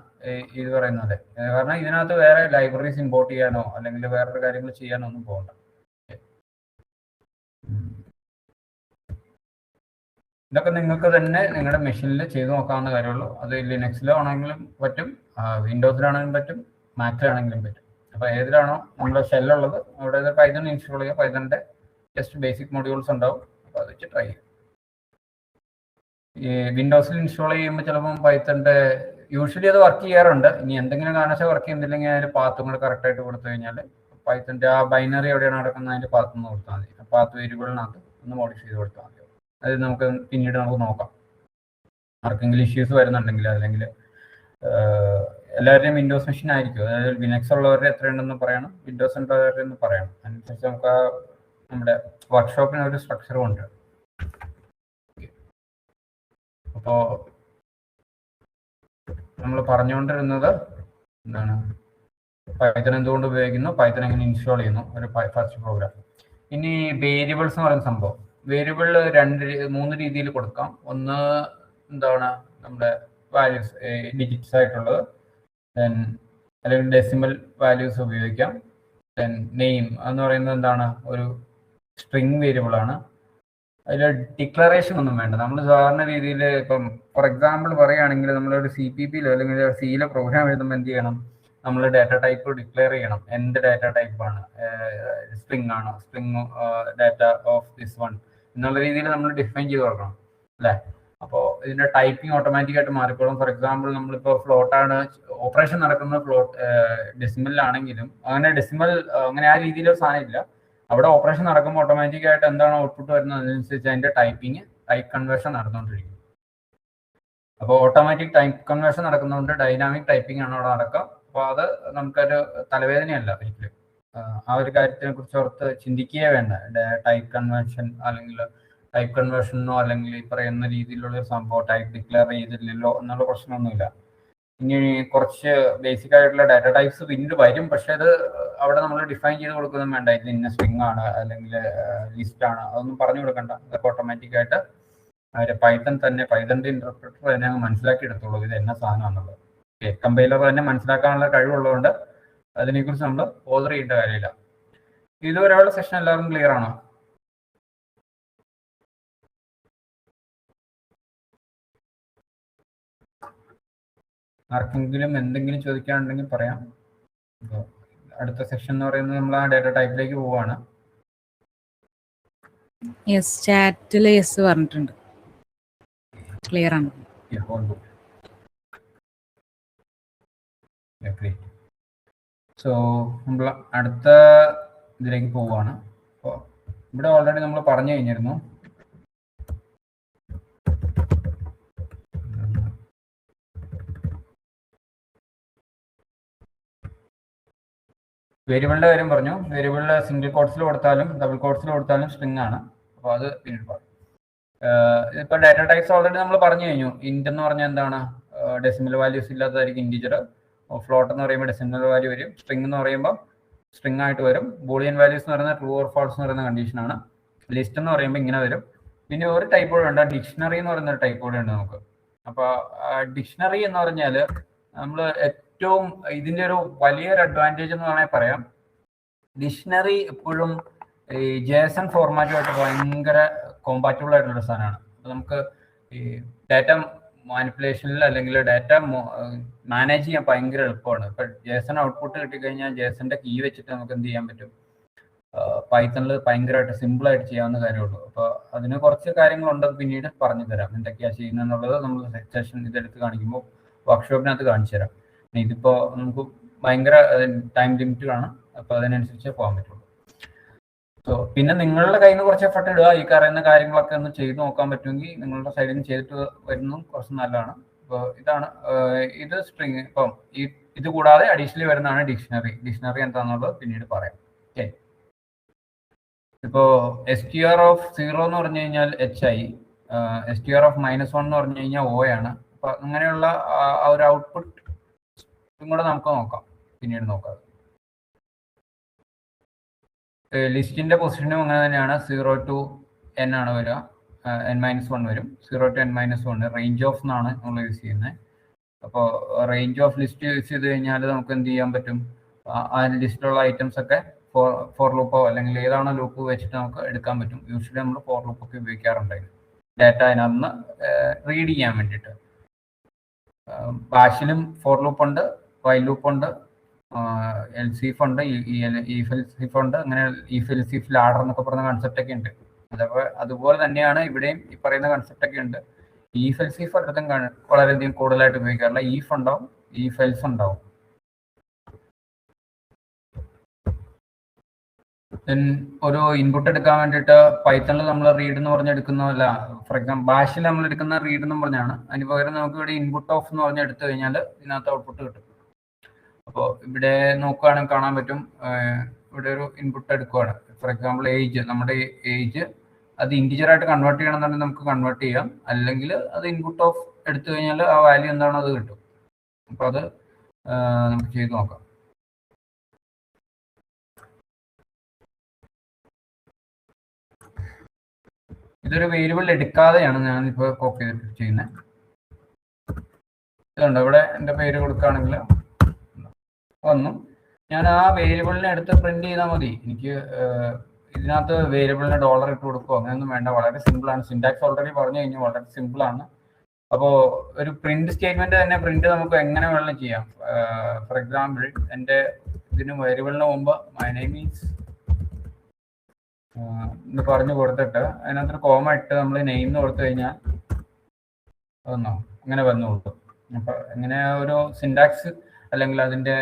ഇത് പറയുന്നത്. കാരണം ഇതിനകത്ത് വേറെ ലൈബ്രറീസ് ഇമ്പോർട്ട് ചെയ്യാനോ അല്ലെങ്കിൽ വേറൊരു കാര്യങ്ങൾ ചെയ്യാനോ ഒന്നും പോകണ്ട. ഇതൊക്കെ നിങ്ങൾക്ക് തന്നെ നിങ്ങളുടെ മെഷീനിൽ ചെയ്ത് നോക്കാവുന്ന കാര്യമുള്ളൂ. അത് ലിനക്സിലാണെങ്കിലും പറ്റും, വിൻഡോസിലാണെങ്കിലും പറ്റും, മാക്കിലാണെങ്കിലും പറ്റും. അപ്പോൾ ഏതിലാണോ നമ്മുടെ ഷെല്ലുള്ളത് അവിടെ പൈത്തൺ ഇൻസ്റ്റാൾ ചെയ്യുക, പൈത്തണിന്റെ ജസ്റ്റ് ബേസിക് മൊഡ്യൂൾസ് ഉണ്ടാവും. അപ്പോൾ അത് വെച്ച് ട്രൈ ചെയ്യും. ഈ വിൻഡോസിൽ ഇൻസ്റ്റാൾ ചെയ്യുമ്പോൾ ചിലപ്പം പൈത്തൻ്റെ യൂഷ്വലി അത് വർക്ക് ചെയ്യാറുണ്ട്. ഇനി എന്തെങ്കിലും കാരണവശാൽ വർക്ക് ചെയ്യുന്നില്ലെങ്കിൽ അതിൻ്റെ പാത്തും കൂടെ കറക്റ്റായിട്ട് കൊടുത്തു കഴിഞ്ഞാൽ പൈത്തൻ്റെ ആ ബൈനറി എവിടെയാണ് നടക്കുന്നത് അതിൻ്റെ പാത്ത് ഒന്ന് കൊടുത്താൽ മതി. പാത്ത് വേരിയബിളിനകത്ത് ഒന്ന് മോഡിഫൈ ചെയ്ത് കൊടുത്താൽ മതി. അത് നമുക്ക് പിന്നീട് നമുക്ക് നോക്കാം. ആർക്കെങ്കിലും ഇഷ്യൂസ് വരുന്നുണ്ടെങ്കിൽ, അല്ലെങ്കിൽ എല്ലാവരുടെയും വിൻഡോസ് മെഷീൻ ആയിരിക്കും. അതായത് ലിനക്സ് ഉള്ളവരുടെ എത്രയുണ്ടെന്ന് പറയണം, വിൻഡോസ് ഉള്ളവരുടെ എന്ന് പറയണം. അതിനനുസരിച്ച് നമുക്ക് ആ നമ്മുടെ വർക്ക്ഷോപ്പിന് ഒരു സ്ട്രക്ചറും ഉണ്ട്. അപ്പോൾ നമ്മൾ പറഞ്ഞുകൊണ്ടിരുന്നത് എന്താണ്, പൈത്തൺ എന്തുകൊണ്ട് ഉപയോഗിക്കുന്നു, പൈത്തൺ എങ്ങനെ ഇൻസ്റ്റാൾ ചെയ്യുന്നു, ഒരു ഫസ്റ്റ് പ്രോഗ്രാം. ഇനി വേരിയബിൾസ് എന്ന് പറയുന്ന സംഭവം, വേരിയബിൾ 3 രീതിയിൽ കൊടുക്കാം. ഒന്ന് എന്താണ്, നമ്മുടെ വാല്യൂസ് ഡിജിറ്റ്സ് ആയിട്ടുള്ളത്, ദെൻ അല്ലെങ്കിൽ ഡെസിമൽ വാല്യൂസ് ഉപയോഗിക്കാം. ദെൻ നെയിം എന്ന് പറയുന്നത് എന്താണ്, ഒരു സ്ട്രിങ് വേരിയബിൾ ആണ്. അതിൽ ഡിക്ലറേഷൻ ഒന്നും വേണ്ട. നമ്മൾ സാധാരണ രീതിയിൽ ഇപ്പം ഫോർ എക്സാമ്പിൾ പറയുകയാണെങ്കിൽ നമ്മളൊരു CPP-ലോ അല്ലെങ്കിൽ സിയിലോ പ്രോഗ്രാം എഴുതുമ്പോൾ എന്ത് ചെയ്യണം, നമ്മൾ ഡാറ്റ ടൈപ്പ് ഡിക്ലെയർ ചെയ്യണം. എന്ത് ഡാറ്റ ടൈപ്പാണ്, സ്ട്രിങ് ആണോ, string data of this one എന്നുള്ള രീതിയിൽ നമ്മൾ ഡിഫൈൻ ചെയ്ത് കൊടുക്കണം അല്ലേ. അപ്പോൾ ഇതിന്റെ ടൈപ്പിംഗ് ഓട്ടോമാറ്റിക് ആയിട്ട് മാറിക്കോളും. ഫോർ എക്സാമ്പിൾ നമ്മളിപ്പോൾ ഫ്ലോട്ടാണ് ഓപ്പറേഷൻ നടക്കുന്നത്, ഡെസിമലിലാണെങ്കിലും അങ്ങനെ ഡെസിമൽ അങ്ങനെ ആ രീതിയിലൊരു സാധനം ഇല്ല. അവിടെ ഓപ്പറേഷൻ നടക്കുമ്പോൾ ഓട്ടോമാറ്റിക് ആയിട്ട് എന്താണ് ഔട്ട്പുട്ട് വരുന്നത് അതിനനുസരിച്ച് അതിന്റെ ടൈപ്പ് കൺവേർഷൻ നടന്നുകൊണ്ടിരിക്കും. അപ്പോൾ ഓട്ടോമാറ്റിക് ടൈപ്പ് കൺവേർഷൻ നടക്കുന്നതുകൊണ്ട് ഡൈനാമിക് ടൈപ്പിംഗ് ആണ് അവിടെ നടക്കുക. അപ്പോൾ അത് നമുക്കൊരു തലവേദനയല്ല ഒരിക്കലും. ആ ഒരു കാര്യത്തിനെ കുറിച്ച് ഓർത്ത് ചിന്തിക്കുകയേ വേണ്ട. ടൈപ്പ് കൺവേർഷൻ അല്ലെങ്കിൽ ടൈപ്പ് കൺവേർഷനോ അല്ലെങ്കിൽ ഈ പറയുന്ന രീതിയിലുള്ള ഒരു സംഭവം ടൈപ്പ് ഡിക്ലെയർ ചെയ്തില്ലല്ലോ എന്നുള്ള പ്രശ്നമൊന്നുമില്ല. ഇനി കുറച്ച് ബേസിക് ആയിട്ടുള്ള ഡാറ്റ ടൈപ്സ് പിന്നീട് വരും. പക്ഷെ അത് അവിടെ നമ്മൾ ഡിഫൈൻ ചെയ്ത് കൊടുക്കുന്നതും വേണ്ട. ഇത് ഇന്ന സ്ട്രിങ് ആണ് അല്ലെങ്കിൽ ലിസ്റ്റ് ആണ്, അതൊന്നും പറഞ്ഞു കൊടുക്കണ്ട. അതൊക്കെ ഓട്ടോമാറ്റിക് ആയിട്ട് പൈത്തന്റെ ഇന്റർപ്രിറ്റർ തന്നെ മനസ്സിലാക്കി എടുത്തോളൂ ഇത് എന്ന സാധനമാണുള്ളത്. കമ്പൈലർ തന്നെ മനസ്സിലാക്കാനുള്ള കഴിവുള്ളതുകൊണ്ട് അതിനെക്കുറിച്ച് നമ്മൾ ബോദർ ചെയ്യേണ്ട കാര്യമില്ല. ഇതുവരെയുള്ള സെഷൻ എല്ലാവർക്കും ക്ലിയർ ആണോ? ആർക്കെങ്കിലും എന്തെങ്കിലും ചോദിക്കാനുണ്ടെങ്കിൽ പറയാം. അടുത്ത സെഷൻ എന്ന് പറയുന്നത് നമ്മൾ ആ ഡാറ്റ ടൈപ്പിലേക്ക് പോവാണ്. യെസ്, ചാറ്റിൽ യെസ് പറഞ്ഞിട്ടുണ്ട്, ക്ലിയർ ആണ്. സോ നമ്മൾ അടുത്ത ഇതിലേക്ക് പോവാണ്. അപ്പോൾ ഇവിടെ ഓൾറെഡി നമ്മൾ പറഞ്ഞു കഴിഞ്ഞിരുന്നു. വേരിയബിളിന്റെ കാര്യം പറഞ്ഞു. വേരിയബിളിൽ സിംഗിൾ കോട്ട്സിൽ കൊടുത്താലും ഡബിൾ കോട്ട്സിൽ കൊടുത്താലും സ്ട്രിങ് ആണ്. അപ്പോൾ അത് പിന്നീട് പറയും. ഇപ്പൊ ഡാറ്റ ടൈപ്സ് ഓൾറെഡി നമ്മൾ പറഞ്ഞു കഴിഞ്ഞു. ഇന്റ് എന്ന് പറഞ്ഞാൽ എന്താണ്, ഡെസിമൽ വാല്യൂസ് ഇല്ലാത്തതായിരിക്കും ഇൻറ്റിജർ. ഫ്ലോട്ട് എന്ന് പറയുമ്പോൾ ഡെസിമൽ വാല്യൂ വരും. സ്ട്രിങ് എന്ന് പറയുമ്പോൾ സ്ട്രിങ് ആയിട്ട് വരും. ബൂളിയൻ വാല്യൂസ് എന്ന് പറയുന്നത് ട്രൂ ഓർ ഫാൾസ് എന്ന് പറയുന്ന കണ്ടീഷനാണ്. ലിസ്റ്റ് എന്ന് പറയുമ്പോൾ ഇങ്ങനെ വരും. പിന്നെ ഒരു ടൈപ്പ് കൂടെ ഉണ്ട്, ഡിക്ഷണറി എന്ന് പറയുന്ന ഒരു ടൈപ്പ് കൂടെ ഉണ്ട് നമുക്ക്. അപ്പോൾ ഡിക്ഷണറി എന്ന് പറഞ്ഞാൽ നമ്മൾ ഏറ്റവും ഇതിന്റെ ഒരു വലിയൊരു അഡ്വാൻറ്റേജ് എന്ന് വേണമെങ്കിൽ പറയാം, ഡിക്ഷണറി എപ്പോഴും ഈ JSON ഫോർമാറ്റുമായിട്ട് ഭയങ്കര കോമ്പാറ്റബിൾ ആയിട്ടുള്ള സാധനമാണ്. അപ്പോൾ നമുക്ക് ഈ ഡാറ്റ മാനിപ്പുലേഷനിൽ അല്ലെങ്കിൽ ഡാറ്റ മാനേജ് ചെയ്യാൻ ഭയങ്കര എളുപ്പമാണ്. ഇപ്പം JSON ഔട്ട്പുട്ട് കിട്ടിക്കഴിഞ്ഞാൽ JSON-ന്റെ കീ വെച്ചിട്ട് നമുക്ക് എന്ത് ചെയ്യാൻ പറ്റും, പൈത്തണിൽ ഭയങ്കരമായിട്ട് സിമ്പിളായിട്ട് ചെയ്യാവുന്ന കാര്യമുള്ളൂ. അപ്പോൾ അതിന് കുറച്ച് കാര്യങ്ങളുണ്ട്, പിന്നീട് പറഞ്ഞു തരാം എന്തൊക്കെയാണ് ചെയ്യുന്നതെന്നുള്ളത്. നമ്മൾ സെഷൻ ഇതെടുത്ത് കാണിക്കുമ്പോൾ വർക്ക്ഷോപ്പിനകത്ത് കാണിച്ചു തരാം. ഇതിപ്പോൾ നമുക്ക് ഭയങ്കര ടൈം ലിമിറ്റ് ആണ്, അപ്പോൾ അതിനനുസരിച്ച് പോകാൻ പറ്റുള്ളൂ. സോ പിന്നെ നിങ്ങളുടെ കയ്യിൽ നിന്ന് കുറച്ച് എഫർട്ട് ഇടുക. ഈ പറയുന്ന കാര്യങ്ങളൊക്കെ ഒന്ന് ചെയ്ത് നോക്കാൻ പറ്റുമെങ്കിൽ നിങ്ങളുടെ സൈഡിൽ നിന്ന് ചെയ്തിട്ട് വരുന്നതും കുറച്ച് നല്ലതാണ്. അപ്പോൾ ഇതാണ് ഇത് സ്ട്രിങ്. ഇപ്പം ഇത് കൂടാതെ അഡീഷണലി വരുന്നതാണ് ഡിക്ഷണറി എന്താണെന്നുള്ളത് പിന്നീട് പറയാം. ഓക്കെ, ഇപ്പോൾ STR ഓഫ് 0 എന്ന് പറഞ്ഞു കഴിഞ്ഞാൽ HI, STR ഓഫ് -1 എന്ന് പറഞ്ഞു കഴിഞ്ഞാൽ O ആണ്. അപ്പൊ അങ്ങനെയുള്ള ആ ഒരു ഔട്ട്പുട്ട് കൂടെ നമുക്ക് നോക്കാം, പിന്നീട് നോക്കാം. ലിസ്റ്റിന്റെ പൊസിഷനും അങ്ങനെ തന്നെയാണ്. 0 to n ആണ് വരിക, n-1 വരും. 0 to n-1 റേഞ്ച് ഓഫ് എന്നാണ് നമ്മൾ യൂസ് ചെയ്യുന്നത്. അപ്പോൾ റേഞ്ച് ഓഫ് ലിസ്റ്റ് യൂസ് ചെയ്ത് കഴിഞ്ഞാൽ നമുക്ക് എന്ത് ചെയ്യാൻ പറ്റും, ആ ലിസ്റ്റിലുള്ള ഐറ്റംസ് ഒക്കെ ഫോർ ലൂപ്പോ അല്ലെങ്കിൽ ഏതാണോ ലൂപ്പ് വെച്ചിട്ട് നമുക്ക് എടുക്കാൻ പറ്റും. യൂഷ്വലി നമ്മൾ ഫോർ ലൂപ്പൊക്കെ ഉപയോഗിക്കാറുണ്ടായിരുന്നു ഡാറ്റ അതിനകത്ത് റീഡ് ചെയ്യാൻ വേണ്ടിയിട്ട്. ബാഷിലും ഫോർ ലൂപ്പ് ഉണ്ട്, വൈൽ ലൂപ്പ് ഉണ്ട്, എൽസ് ഇഫ് ഉണ്ട്, ഈഫ് എൽസ് ഇഫ് ഉണ്ട്, അങ്ങനെ ഈഫ് എൽസ് ഇഫ് ലാഡർ എന്നൊക്കെ പറയുന്ന കൺസെപ്റ്റ് ഒക്കെ ഉണ്ട്. അതപ്പോൾ അതുപോലെ തന്നെയാണ് ഇവിടെയും ഈ പറയുന്ന കൺസെപ്റ്റ് ഒക്കെ ഉണ്ട്. ഈഫ് എൽസ് ഇഫ് ഒരിടത്തും വളരെയധികം കൂടുതലായിട്ട് ഉപയോഗിക്കാറില്ല. ഈഫ് ഉണ്ടാവും, ഈഫ് എൽസ് ഉണ്ടാവും. ഒരു ഇൻപുട്ട് എടുക്കാൻ വേണ്ടിയിട്ട് പൈത്തണിൽ നമ്മൾ റീഡ് എന്ന് പറഞ്ഞെടുക്കുന്നതല്ല, ഫോർ എക്സാമ്പിൾ ബാഷിൽ നമ്മൾ എടുക്കുന്ന റീഡ് എന്ന് പറഞ്ഞാണ്. അതിന് പകരം നമുക്ക് ഇവിടെ ഇൻപുട്ട് ഓഫ് എന്ന് പറഞ്ഞ് എടുത്തു കഴിഞ്ഞാൽ ഇതിനകത്ത് ഔട്ട്പുട്ട് കിട്ടും. അപ്പോൾ ഇവിടെ നോക്കുകയാണെങ്കിൽ കാണാൻ പറ്റും, ഇവിടെ ഒരു ഇൻപുട്ട് എടുക്കുകയാണ്. ഫോർ എക്സാമ്പിൾ ഏജ്, നമ്മുടെ ഏജ് അത് ഇൻറ്റിജറായിട്ട് കൺവേർട്ട് ചെയ്യണമെന്നുണ്ടെങ്കിൽ നമുക്ക് കൺവേർട്ട് ചെയ്യാം, അല്ലെങ്കിൽ അത് ഇൻപുട്ട് ഓഫ് എടുത്തു കഴിഞ്ഞാൽ ആ വാല്യൂ എന്താണോ അത് കിട്ടും. അപ്പോൾ അത് നമുക്ക് ചെയ്ത് നോക്കാം. ഇതൊരു വേരിയബിൾ എടുക്കാതെയാണ് ഞാനിപ്പോൾ കോപ്പി ചെയ്തിട്ട് ചെയ്യുന്നത്. ഇതുണ്ട്, ഇവിടെ എൻ്റെ പേര് കൊടുക്കുകയാണെങ്കിൽ വന്നു, ഞാൻ ആ വേരിയബിളിനെ എടുത്ത് പ്രിന്റ് ചെയ്താൽ മതി. എനിക്ക് ഇതിനകത്ത് വേരിയബിളിന് ഡോളർ ഇട്ട് കൊടുക്കുക അങ്ങനെയൊന്നും വേണ്ട. വളരെ സിമ്പിളാണ്. സിൻടാക്സ് ഓൾറെഡി പറഞ്ഞു കഴിഞ്ഞാൽ വളരെ സിമ്പിളാണ്. അപ്പോൾ ഒരു പ്രിന്റ് സ്റ്റേറ്റ്മെന്റ് തന്നെ പ്രിന്റ് നമുക്ക് എങ്ങനെ വേണമെങ്കിലും ചെയ്യാം. ഫോർ എക്സാമ്പിൾ എൻ്റെ ഇതിന് വേരിയബിളിന് മുമ്പ് മൈ നെയിം ഈസ് എന്ന് പറഞ്ഞു കൊടുത്തിട്ട് അതിനകത്തൊരു കോമ ഇട്ട് നമ്മൾ നെയിം എന്ന് കൊടുത്തു കഴിഞ്ഞാൽ വന്നോ, അങ്ങനെ വന്നു കൊടുക്കും. അപ്പോൾ ഇങ്ങനെ ഒരു സിൻടാക്സ് അല്ലെങ്കിൽ അതിൻ്റെ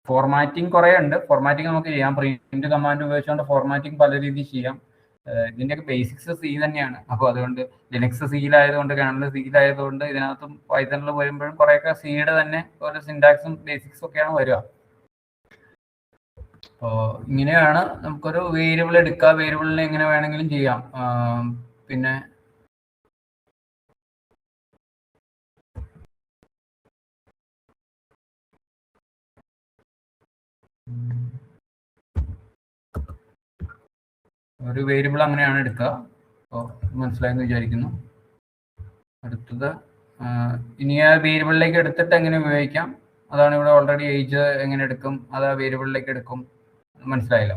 ഫോർമാറ്റിംഗ് കുറേ ഉണ്ട്. ഫോർമാറ്റിംഗ് നമുക്ക് ചെയ്യാം, പ്രിന്റ് കമാൻഡ് ഉപയോഗിച്ചുകൊണ്ട് ഫോർമാറ്റിംഗ് പല രീതിയിൽ ചെയ്യാം. ഇതിൻ്റെയൊക്കെ ബേസിക്സ് സി തന്നെയാണ്. അപ്പോൾ അതുകൊണ്ട് ലിനക്സ് സീലായതുകൊണ്ട്, കേർണൽ സീലായതുകൊണ്ട് ഇതിനകത്തും പൈത്തണിൽ വരുമ്പോഴും കുറേയൊക്കെ സിയുടെ തന്നെ ഒരു സിൻടാക്സും ബേസിക്സും ഒക്കെയാണ് വരിക. അപ്പോൾ ഇങ്ങനെയാണ് നമുക്കൊരു വേരിയബിൾ എടുക്കുക, വേരിയബിളിനെ എങ്ങനെ വേണമെങ്കിലും ചെയ്യാം. പിന്നെ ഒരു വേരിയബിൾ അങ്ങനെയാണ് എടുക്കുക. അപ്പോൾ മനസ്സിലായെന്ന് വിചാരിക്കുന്നു. അടുത്തത് ഇനി ആ വേരിയബിളിലേക്ക് എടുത്തിട്ട് എങ്ങനെ ഉപയോഗിക്കാം, അതാണ് ഇവിടെ ഓൾറെഡി ഏജ് എങ്ങനെ എടുക്കും, അത് ആ വേരിയബിളിലേക്ക് എടുക്കും. മനസ്സിലായല്ലോ,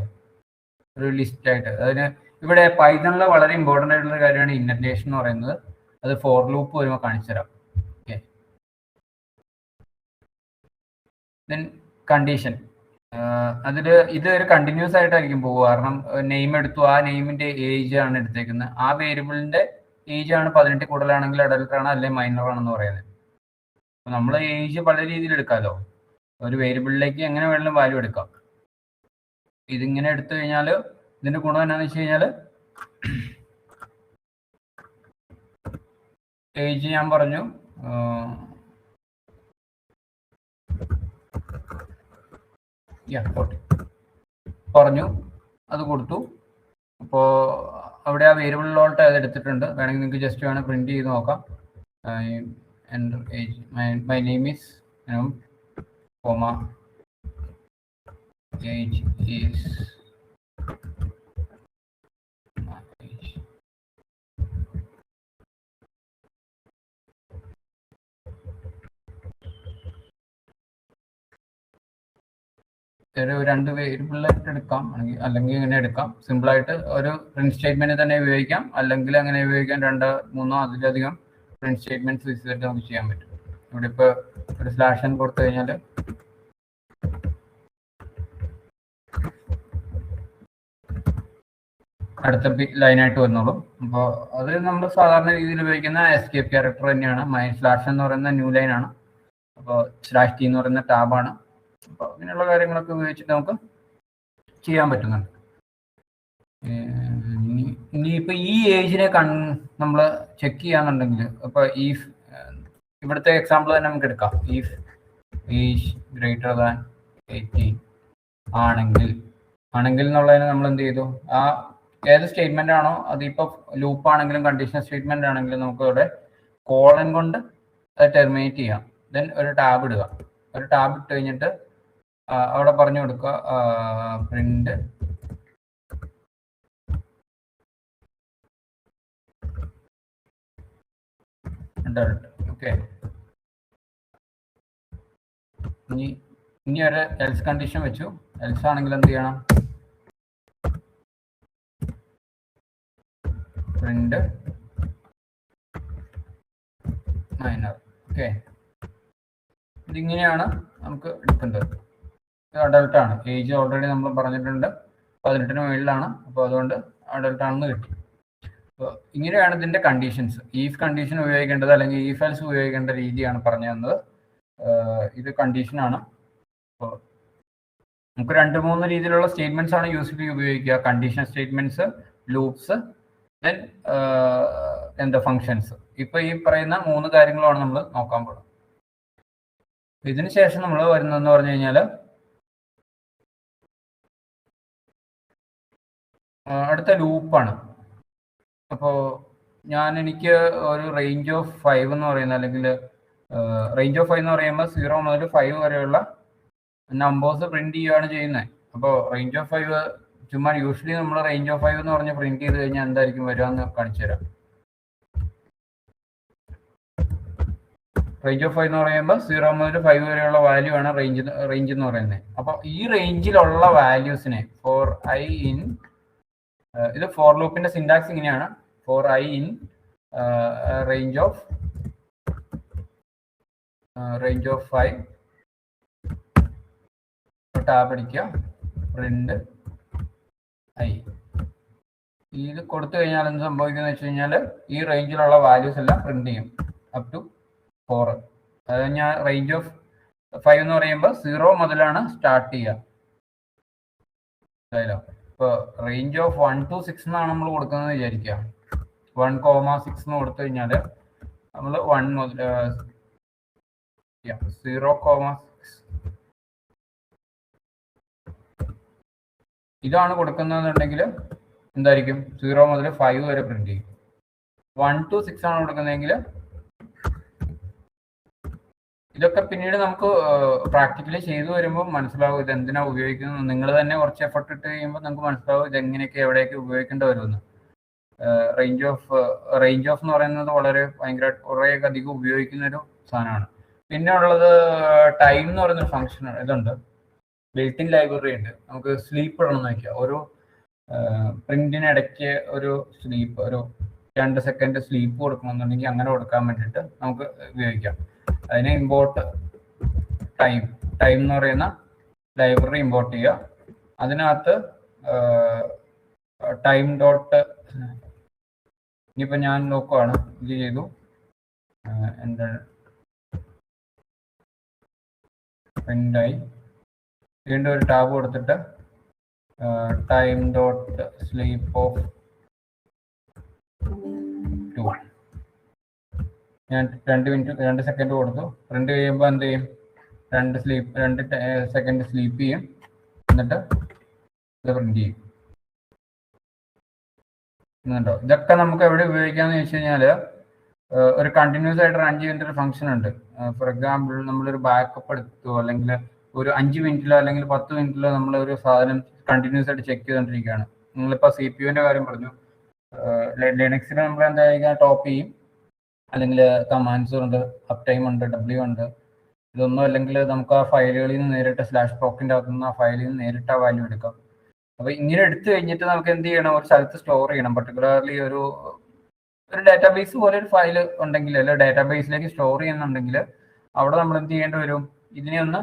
ഒരു ലിസ്റ്റ് ആയിട്ട്. അതിന് ഇവിടെ പൈത്തണിലെ വളരെ ഇമ്പോർട്ടൻ്റ് ആയിട്ടുള്ള കാര്യമാണ് ഇൻഡന്റേഷൻ എന്ന് പറയുന്നത്. അത് ഫോർ ലൂപ്പ് വരുമ്പോൾ കാണിച്ചു തരാം. Okay, then condition. അതിൽ ഇത് ഒരു കണ്ടിന്യൂസ് ആയിട്ടായിരിക്കും പോകുക. കാരണം നെയിം എടുത്തു, ആ നെയിമിന്റെ ഏജ് ആണ് എടുത്തേക്കുന്നത്. ആ വേരിയബിളിന്റെ ഏജ് ആണ് 18 കൂടുതലാണെങ്കിൽ അഡൽട്ട് ആണ്, അല്ലെങ്കിൽ മൈനർ ആണെന്ന് പറയുന്നത്. അപ്പോൾ നമ്മൾ ഏജ് പല രീതിയിൽ എടുക്കാമല്ലോ. ഒരു വേരിയബിളിലേക്ക് എങ്ങനെ വേണമെങ്കിലും വാല്യൂ എടുക്കാം. ഇതിങ്ങനെ എടുത്തു കഴിഞ്ഞാൽ ഇതിന്റെ ഗുണം എന്താണെന്ന് വെച്ച് കഴിഞ്ഞാൽ ഏജ് ഞാൻ പറഞ്ഞു പറഞ്ഞു, അത് കൊടുത്തു. അപ്പോൾ അവിടെ ആ വേരിയബിളിലോട്ട് അത് എടുത്തിട്ടുണ്ട്. വേണമെങ്കിൽ നിങ്ങൾക്ക് ജസ്റ്റ് വേണം പ്രിന്റ് ചെയ്ത് നോക്കാം. Age my name is comma age is age. രണ്ട് വേരിയബിളായിട്ട് എടുക്കാം, അല്ലെങ്കിൽ ഇങ്ങനെ എടുക്കാം. സിമ്പിളായിട്ട് ഒരു പ്രിന്റ് സ്റ്റേറ്റ്മെന്റ് തന്നെ ഉപയോഗിക്കാം, അല്ലെങ്കിൽ അങ്ങനെ ഉപയോഗിക്കാം. 2, 3 അതിലധികം പ്രിന്റ് സ്റ്റേറ്റ്മെന്റ്സ് യൂസ് ചെയ്തിട്ട് നമുക്ക് ചെയ്യാൻ പറ്റും. ഇവിടെ ഇപ്പോൾ ഒരു /n കൊടുത്തു കഴിഞ്ഞാൽ അടുത്ത ലൈനായിട്ട് വന്നോളും. അപ്പോൾ അത് നമ്മൾ സാധാരണ രീതിയിൽ ഉപയോഗിക്കുന്ന എസ്കേപ്പ് ക്യാരക്ടർ തന്നെയാണ്. /n എന്ന് പറയുന്ന ന്യൂ ലൈനാണ്. അപ്പോൾ /t എന്ന് പറയുന്ന ടാബാണ്. അപ്പോൾ അങ്ങനെയുള്ള കാര്യങ്ങളൊക്കെ ഉപയോഗിച്ചിട്ട് നമുക്ക് ചെയ്യാൻ പറ്റുന്നുണ്ട്. ഇനിയിപ്പോൾ ഈ ഏജിനെ നമ്മൾ ചെക്ക് ചെയ്യാന്നുണ്ടെങ്കിൽ, അപ്പോൾ ഇവിടുത്തെ എക്സാമ്പിൾ തന്നെ നമുക്ക് എടുക്കാം. ഈഫ് ഏജ് ഗ്രേറ്റർ ദാൻ 18 ആണെങ്കിൽ എന്നുള്ളതിന് നമ്മൾ എന്ത് ചെയ്തു, ആ ഏത് സ്റ്റേറ്റ്മെന്റ് ആണോ, അതിപ്പോൾ ലൂപ്പ് ആണെങ്കിലും കണ്ടീഷണൽ സ്റ്റേറ്റ്മെന്റ് ആണെങ്കിലും നമുക്ക് ഇവിടെ കോളൻ കൊണ്ട് അത് ടെർമിനേറ്റ് ചെയ്യാം. ദെൻ ഒരു ടാബ് ഇടുക. ഒരു ടാബ് ഇട്ട് കഴിഞ്ഞിട്ട് അവിടെ പറഞ്ഞു കൊടുക്കുക പ്രിന്റ് അഡൾട്ട്. ഓക്കെ, ഇനി ഒരു എൽസ് കണ്ടീഷൻ വെച്ചു. എൽസ് ആണെങ്കിൽ എന്ത് ചെയ്യണം, പ്രിന്റ് മൈനർ. ഓക്കെ, ഇതിങ്ങനെയാണ് നമുക്ക് എടുക്കേണ്ടത്. ഇത് അഡൾട്ടാണ്, ഏജ് ഓൾറെഡി നമ്മൾ പറഞ്ഞിട്ടുണ്ട് 18-ന് മുകളിലാണ്, അപ്പോൾ അതുകൊണ്ട് അഡൾട്ടാണെന്ന് കിട്ടി. അപ്പോൾ ഇങ്ങനെയാണ് ഇതിൻ്റെ കണ്ടീഷൻസ്. ഈഫ് കണ്ടീഷൻ ഉപയോഗിക്കേണ്ടത് അല്ലെങ്കിൽ ഈഫ് എൽസ് ഉപയോഗിക്കേണ്ട രീതിയാണ് പറഞ്ഞു തന്നത്. ഇത് കണ്ടീഷനാണ്. അപ്പോൾ നമുക്ക് 2-3 രീതിയിലുള്ള സ്റ്റേറ്റ്മെന്റ്സ് ആണ് യൂസ്വലി ഉപയോഗിക്കുക. കണ്ടീഷൻ സ്റ്റേറ്റ്മെന്റ്സ്, ലൂപ്സ്, ദെൻ എന്താ ഫങ്ഷൻസ്. ഇപ്പൊ ഈ പറയുന്ന 3 കാര്യങ്ങളാണ് നമ്മൾ നോക്കാൻ പോകുന്നത്. ഇതിന് ശേഷം നമ്മൾ വരുന്നതെന്ന് പറഞ്ഞു കഴിഞ്ഞാൽ അടുത്ത ലൂപ്പാണ്. അപ്പോൾ എനിക്ക് ഒരു റേഞ്ച് ഓഫ് 5 എന്ന് പറയുന്ന, അല്ലെങ്കിൽ റേഞ്ച് ഓഫ് 5 എന്ന് പറയുമ്പോൾ 0 മുതൽ 5 വരെയുള്ള നമ്പേഴ്സ് പ്രിന്റ് ചെയ്യുകയാണ് ചെയ്യുന്നത്. അപ്പോൾ റേഞ്ച് ഓഫ് 5 ചുമ്മാ യൂഷ്വലി നമ്മൾ റേഞ്ച് ഓഫ് 5 എന്ന് പറഞ്ഞ് പ്രിന്റ് ചെയ്ത് കഴിഞ്ഞാൽ എന്തായിരിക്കും വരിക എന്ന് കാണിച്ചു തരാം. റേഞ്ച് ഓഫ് 5 എന്ന് പറയുമ്പോൾ 0 മുതൽ 5 വരെയുള്ള വാല്യൂ ആണ് റേഞ്ച് എന്ന് പറയുന്നത്. അപ്പോൾ ഈ റേഞ്ചിലുള്ള വാല്യൂസിനെ ഫോർ ഐ ഇൻ, ഇത് ഫോർ ലൂപ്പിന്റെ സിന്റാക്സ് ഇങ്ങനെയാണ്. For I in range of 5 tab അടിക്കുക, പ്രിന്റ് ഐ. ഇത് കൊടുത്തു കഴിഞ്ഞാൽ എന്ത് സംഭവിക്കുന്നത് വെച്ച് കഴിഞ്ഞാൽ ഈ റേഞ്ചിലുള്ള വാല്യൂസ് എല്ലാം പ്രിന്റ് ചെയ്യും അപ് ടു 4. അത് ഞാൻ റേഞ്ച് ഓഫ് 5 എന്ന് പറയുമ്പോൾ 0 മുതലാണ് സ്റ്റാർട്ട് ചെയ്യുക. ഇപ്പോൾ റേഞ്ച് ഓഫ് 1 to 6 എന്നാണ് നമ്മൾ കൊടുക്കുന്നത് വിചാരിക്കുക. 1,6 എന്ന് കൊടുത്തു കഴിഞ്ഞാൽ നമ്മൾ 1 മുതൽ 0,6 ഇതാണ് കൊടുക്കുന്നതെന്നുണ്ടെങ്കിൽ എന്തായിരിക്കും 0 മുതൽ 5 വരെ പ്രിന്റ് ചെയ്യും. 1 to 6 ആണ് കൊടുക്കുന്നതെങ്കിൽ ഇതൊക്കെ പിന്നീട് നമുക്ക് പ്രാക്ടിക്കലി ചെയ്തു വരുമ്പോൾ മനസ്സിലാവും ഇത് എന്തിനാ ഉപയോഗിക്കുന്നത്. നിങ്ങൾ തന്നെ കുറച്ച് എഫർട്ട് ഇട്ട് കഴിയുമ്പോൾ നമുക്ക് മനസ്സിലാവും ഇത് എങ്ങനെയൊക്കെ എവിടെയൊക്കെ ഉപയോഗിക്കേണ്ടി വരുമെന്ന്. റേഞ്ച് ഓഫ് എന്ന് പറയുന്നത് കുറേ അധികം ഉപയോഗിക്കുന്ന ഒരു സാധനമാണ്. പിന്നെ ഉള്ളത് ടൈം എന്ന് പറയുന്നൊരു ഫംഗ്ഷൻ ഇതുണ്ട്, ബിൽറ്റ് ഇൻ ലൈബ്രറി ഉണ്ട്. നമുക്ക് സ്ലീപ്പ് ഇടണം നോക്കിയാൽ ഒരു പ്രിന്റിനിടയ്ക്ക് ഒരു 2 സെക്കൻഡ് സ്ലീപ്പ് കൊടുക്കണമെന്നുണ്ടെങ്കിൽ അങ്ങനെ കൊടുക്കാൻ വേണ്ടിയിട്ട് നമുക്ക് ഉപയോഗിക്കാം. അതിനെ ഇമ്പോർട്ട് ടൈം എന്ന് പറയുന്ന ലൈബ്രറി ഇമ്പോർട്ട് ചെയ്യുക. അതിനകത്ത് ടൈം ഡോട്ട്, ഇനിയിപ്പോൾ ഞാൻ നോക്കുവാണ്, ഇത് ചെയ്തു, എന്താണ് പ്രിന്റായി. വീണ്ടും ഒരു ടാബ് കൊടുത്തിട്ട് ടൈം ഡോട്ട് സ്ലീപ്പ് ഓഫ് 2. ഞാൻ 2 സെക്കൻഡ് കൊടുത്തു. പ്രിന്റ് ചെയ്യുമ്പോൾ എന്ത് ചെയ്യും, 2 സെക്കൻഡ് സ്ലീപ്പ് ചെയ്യും, എന്നിട്ട് ഇത് പ്രിന്റ് ചെയ്യും. എന്നുണ്ടോ? ഇതൊക്കെ നമുക്ക് എവിടെ ഉപയോഗിക്കാന്ന് വെച്ച് കഴിഞ്ഞാൽ ഒരു കണ്ടിന്യൂസ് ആയിട്ട് റൺ ചെയ്യുന്ന ഒരു ഫംഗ്ഷൻ ഉണ്ട്. ഫോർ എക്സാമ്പിൾ നമ്മളൊരു ബാക്കപ്പ് എടുത്തു, അല്ലെങ്കിൽ ഒരു 5 മിനിറ്റിലോ അല്ലെങ്കിൽ 10 മിനിറ്റിലോ നമ്മൾ ഒരു സാധനം കണ്ടിന്യൂസ് ആയിട്ട് ചെക്ക് ചെയ്തുകൊണ്ടിരിക്കുകയാണ്. നിങ്ങളിപ്പോൾ CPU കാര്യം പറഞ്ഞു. ലിനക്സിൽ നമ്മൾ എന്താ ചെയ്യുക, ടോപ്പ് ചെയ്യും, അല്ലെങ്കിൽ കമാൻഡ്സ് ഉണ്ട്, അപ് ടൈം ഉണ്ട്, W ഉണ്ട്. ഇതൊന്നും അല്ലെങ്കിൽ നമുക്ക് ആ ഫയലുകളിൽ നിന്ന് നേരിട്ട് /procന്റെ അകത്തുനിന്ന് ആ ഫയലിൽ നിന്ന് നേരിട്ട് ആ വാല്യൂ എടുക്കാം. അപ്പോൾ ഇങ്ങനെ എടുത്തു കഴിഞ്ഞിട്ട് നമുക്ക് എന്ത് ചെയ്യണം, ഒരു സ്ഥലത്ത് സ്റ്റോർ ചെയ്യണം. പർട്ടിക്കുലർലി ഒരു ഡാറ്റാബേസ് പോലെ ഒരു ഫയൽ ഉണ്ടെങ്കിൽ, അല്ലെങ്കിൽ ഡാറ്റാബേസിലേക്ക് സ്റ്റോർ ചെയ്യുന്നുണ്ടെങ്കിൽ അവിടെ നമ്മൾ എന്ത് ചെയ്യേണ്ടി വരും, ഇതിനെ ഒന്ന്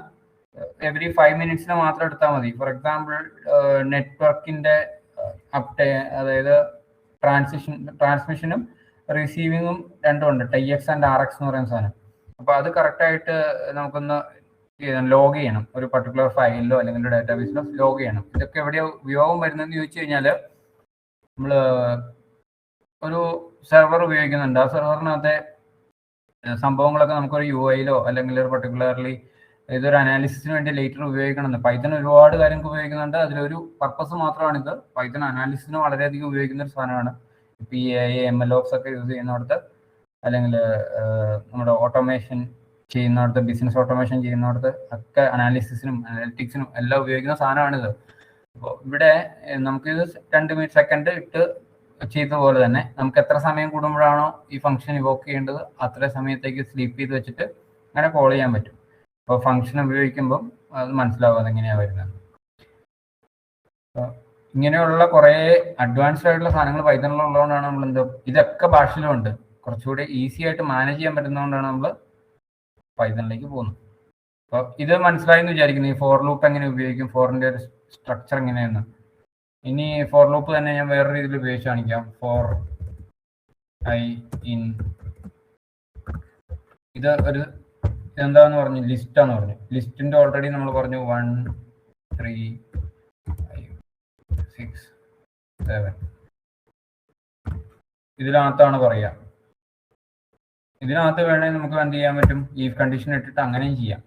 എവറി 5 മിനിറ്റ്സിന് മാത്രം എടുത്താൽ മതി. ഫോർ എക്സാമ്പിൾ നെറ്റ്വർക്കിന്റെ അതായത് ട്രാൻസ്മിഷനും റിസീവിങ്ങും രണ്ടും ഉണ്ട്, TX ആൻഡ് RX എന്ന് പറയുന്ന സാധനം. അപ്പോൾ അത് കറക്റ്റായിട്ട് നമുക്കൊന്ന് ലോഗ് ചെയ്യണം, ഒരു പർട്ടിക്കുലർ ഫയലിലോ അല്ലെങ്കിൽ ഒരു ഡാറ്റാബേസിലോ ലോഗ് ചെയ്യണം. ഇതൊക്കെ എവിടെയോ ഉപയോഗം വരുന്നതെന്ന് ചോദിച്ചു കഴിഞ്ഞാൽ നമ്മൾ ഒരു സെർവർ ഉപയോഗിക്കുന്നുണ്ട്. ആ സെർവറിനകത്തെ സംഭവങ്ങളൊക്കെ നമുക്കൊരു UIയിലോ അല്ലെങ്കിൽ ഒരു പർട്ടിക്കുലർലി ഇതൊരു അനാലിസിസിന് വേണ്ടി ലേറ്റർ ഉപയോഗിക്കണമെന്ന്. പൈത്തൺ ഒരുപാട് കാര്യങ്ങൾക്ക് ഉപയോഗിക്കുന്നുണ്ട്. അതിലൊരു പർപ്പസ് മാത്രമാണിത്. പൈത്തൺ അനാലിസിസിന് വളരെയധികം ഉപയോഗിക്കുന്ന ഒരു സാധനമാണ്. PAI MLOps ഒക്കെ യൂസ് ചെയ്യുന്നിടത്ത്, അല്ലെങ്കിൽ നമ്മുടെ ഓട്ടോമേഷൻ ചെയ്യുന്നിടത്ത്, ബിസിനസ് ഓട്ടോമേഷൻ ചെയ്യുന്നിടത്ത് ഒക്കെ അനാലിസിസിനും അനാലിറ്റിക്സിനും എല്ലാം ഉപയോഗിക്കുന്ന സാധനമാണിത്. അപ്പോൾ ഇവിടെ നമുക്കിത് 2 സെക്കൻഡ് ഇട്ട് ചെയ്ത പോലെ തന്നെ നമുക്ക് എത്ര സമയം കൂടുമ്പോഴാണോ ഈ ഫംഗ്ഷൻ ഇവോക്ക് ചെയ്യേണ്ടത് അത്ര സമയത്തേക്ക് സ്ലീപ്പ് ചെയ്ത് വെച്ചിട്ട് അങ്ങനെ കോൾ ചെയ്യാൻ പറ്റും. അപ്പോൾ ഫംഗ്ഷൻ ഉപയോഗിക്കുമ്പം അത് മനസ്സിലാവും അതെങ്ങനെയാണ് വരുന്നത്. ഇങ്ങനെയുള്ള കുറേ അഡ്വാൻസ്ഡ് ആയിട്ടുള്ള സാധനങ്ങൾ പൈത്തണിലുള്ളതുകൊണ്ടാണ് നമ്മൾ ഇതൊക്കെ ഭാഷയിലുണ്ട്. കുറച്ചുകൂടി ഈസി ആയിട്ട് മാനേജ് ചെയ്യാൻ പറ്റുന്നതുകൊണ്ടാണ് നമ്മൾ പൈത്തണിലേക്ക് പോകുന്നത്. അപ്പോൾ ഇത് മനസ്സിലായി എന്ന് വിചാരിക്കുന്നു. ഈ ഫോർ ലൂപ്പ് എങ്ങനെ ഉപയോഗിക്കും, ഫോറിന്റെ ഒരു സ്ട്രക്ചർ എങ്ങനെയാണ്. ഇനി ഫോർ ലൂപ്പ് തന്നെ ഞാൻ വേറെ രീതിയിൽ ഉപയോഗിച്ച് കാണിക്കാം. ഫോർ ഐ ഇൻ ഇത് ഒരു എന്താന്ന് പറഞ്ഞു, ലിസ്റ്റാന്ന് പറഞ്ഞു. ലിസ്റ്റിന്റെ ഓൾറെഡി നമ്മൾ പറഞ്ഞു 1 3 5 6 7 ഇതിനകത്താണ് പറയുക. ഇതിനകത്ത് വേണമെങ്കിൽ നമുക്ക് എന്ത് ചെയ്യാൻ പറ്റും, ഈഫ് കണ്ടീഷൻ ഇട്ടിട്ട് അങ്ങനെയും ചെയ്യാം.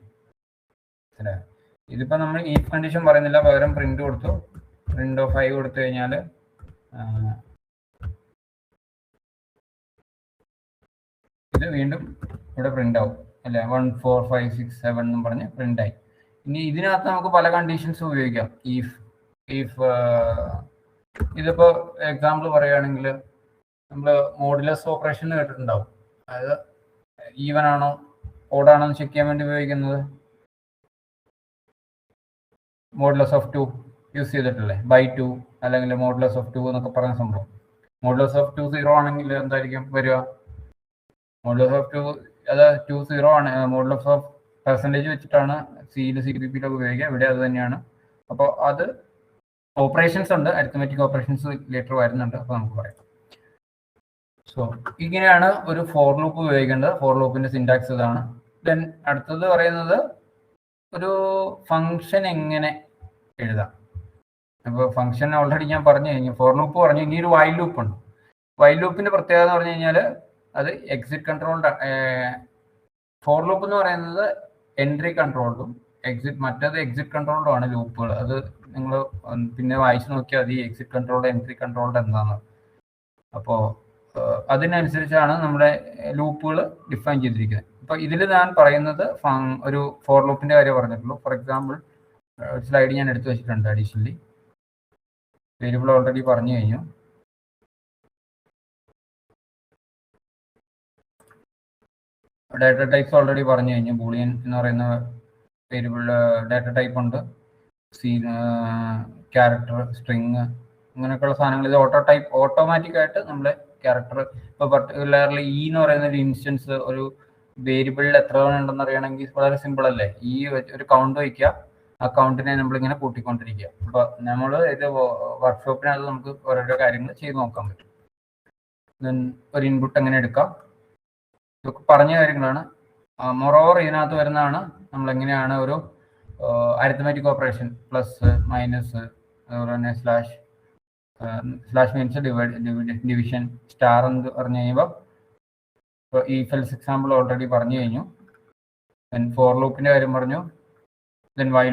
ഇതിപ്പോ നമ്മൾ ഈഫ് കണ്ടീഷൻ പറയുന്നില്ല, പകരം പ്രിന്റ് കൊടുത്തു. പ്രിന്റ് ഓഫ് 5 കൊടുത്തു കഴിഞ്ഞാൽ ഇത് വീണ്ടും ഇവിടെ പ്രിന്റ് ആവും അല്ലെ, 1 4 5 6 7 എന്നും പറഞ്ഞ് പ്രിന്റ് ആയി. ഇനി ഇതിനകത്ത് നമുക്ക് പല കണ്ടീഷൻസ് ഉപയോഗിക്കാം. ഈഫ് ഇതിപ്പോ എക്സാമ്പിൾ പറയുകയാണെങ്കിൽ നമ്മൾ മോഡുലസ് ഓപ്പറേഷൻ കേട്ടിട്ടുണ്ടാവും. അതായത് ഈവൻ ആണോ ഓഡാണോ എന്ന് ചെക്ക് ചെയ്യാൻ വേണ്ടി ഉപയോഗിക്കുന്നത് മോഡുലസ് ഓഫ് 2 യൂസ് ചെയ്തിട്ടില്ലേ, ബൈ 2 അല്ലെങ്കിൽ മോഡുലസ് ഓഫ് 2 എന്നൊക്കെ പറയുന്ന സംഭവം. മോഡുലസ് ഓഫ് 2 0 ആണെങ്കിൽ എന്തായിരിക്കും വരിക, മോഡുലസ് ഓഫ് 2 അത് 2 0 ആണ്. മോഡുലസ് ഓഫ് പെർസെൻറ്റേജ് വെച്ചിട്ടാണ് സിയിൽ CPP-ലൊക്കെ ഉപയോഗിക്കുക. ഇവിടെ അത് തന്നെയാണ്. അപ്പോൾ അത് ഓപ്പറേഷൻസ് ഉണ്ട്, അരിത്മെറ്റിക് ഓപ്പറേഷൻസ് ലേറ്റർ വരുന്നുണ്ട്. അപ്പോൾ നമുക്ക് പറയാം. സോ ഇങ്ങനെയാണ് ഒരു ഫോർ ലൂപ്പ് ഉപയോഗിക്കേണ്ടത്. ഫോർ ലൂപ്പിന്റെ സിന്റാക്സ് ഇതാണ്. ദെൻ അടുത്തത് പറയുന്നത് ഒരു ഫംഗ്ഷൻ എങ്ങനെ എഴുതാം. അപ്പോൾ ഫംഗ്ഷൻ ഓൾറെഡി ഞാൻ പറഞ്ഞു കഴിഞ്ഞു, ഫോർ ലൂപ്പ് പറഞ്ഞു. ഇനി ഒരു വൈൽ ലൂപ്പ് ഉണ്ട്. വൈൽ ലൂപ്പിന്റെ പ്രത്യേകത എന്ന് പറഞ്ഞു കഴിഞ്ഞാൽ അത് എക്സിറ്റ് കൺട്രോൾഡ്. ഫോർ ലൂപ്പ് എന്ന് പറയുന്നത് എൻട്രി കൺട്രോൾഡും മറ്റേത് എക്സിറ്റ് കൺട്രോൾഡും ആണ് ലൂപ്പുകൾ. അത് നിങ്ങൾ പിന്നെ വായിച്ചു നോക്കിയാൽ മതി എക്സിറ്റ് കൺട്രോൾഡ് എൻട്രി കൺട്രോൾഡ് എന്താണെന്ന്. അപ്പോൾ അതിനനുസരിച്ചാണ് നമ്മുടെ ലൂപ്പുകൾ ഡിഫൈൻ ചെയ്തിരിക്കുന്നത്. അപ്പോൾ ഇതിൽ ഞാൻ പറയുന്നത് ഒരു ഫോർ ലൂപ്പിന്റെ കാര്യം പറഞ്ഞിട്ടുള്ളൂ. ഫോർ എക്സാമ്പിൾ ഒരു സ്ലൈഡ് ഞാൻ എടുത്തു വെച്ചിട്ടുണ്ട്. അഡീഷണലി വേരിയബിൾ ഓൾറെഡി പറഞ്ഞു കഴിഞ്ഞു. ഡാറ്റ ടൈപ്സ് ഓൾറെഡി പറഞ്ഞു കഴിഞ്ഞു. ബൂളിയൻ എന്ന് പറയുന്ന വേരിയബിൾ ഡാറ്റ ടൈപ്പ് ഉണ്ട്, ക്യാരക്ടർ, സ്ട്രിങ്, അങ്ങനെയൊക്കെയുള്ള സാധനങ്ങൾ. ഇത് ഓട്ടോമാറ്റിക് ആയിട്ട് നമ്മുടെ ക്യാരക്ടർ ഇപ്പോൾ പർട്ടിക്കുലർലി എന്ന് പറയുന്ന ഒരു ഇൻസ്റ്റൻസ് ഒരു വേരിയബിളിൽ എത്ര തവണ ഉണ്ടെന്ന് അറിയണമെങ്കിൽ വളരെ സിമ്പിൾ അല്ലേ. ഒരു കൗണ്ട് വയ്ക്കുക, ആ കൗണ്ടിനെ നമ്മളിങ്ങനെ കൂട്ടിക്കൊണ്ടിരിക്കുക. അപ്പോൾ നമ്മൾ ഇത് വർക്ക്ഷോപ്പിനകത്ത് നമുക്ക് ഓരോരോ കാര്യങ്ങൾ ചെയ്ത് നോക്കാൻ പറ്റും. ദെൻ ഒരു ഇൻപുട്ട് എങ്ങനെ എടുക്കാം, ഇതൊക്കെ പറഞ്ഞ കാര്യങ്ങളാണ്. മോറോവർ ഇതിനകത്ത് വരുന്നതാണ് നമ്മൾ എങ്ങനെയാണ് ഒരു അരിത്മെറ്റിക് ഓപ്പറേഷൻ, പ്ലസ് മൈനസ്, അതുപോലെ തന്നെ സ്ലാഷ് മീൻസ് ഡിവിഷൻ, സ്റ്റാർ എന്ന് പറഞ്ഞു കഴിയുമ്പോൾ ഈ ഫെൽസ് എക്സാമ്പിൾ ഓൾറെഡി പറഞ്ഞു കഴിഞ്ഞു. ദെൻ ഫോർ ലൂപ്പിന്റെ കാര്യം പറഞ്ഞു. ദെൻ വൈൽ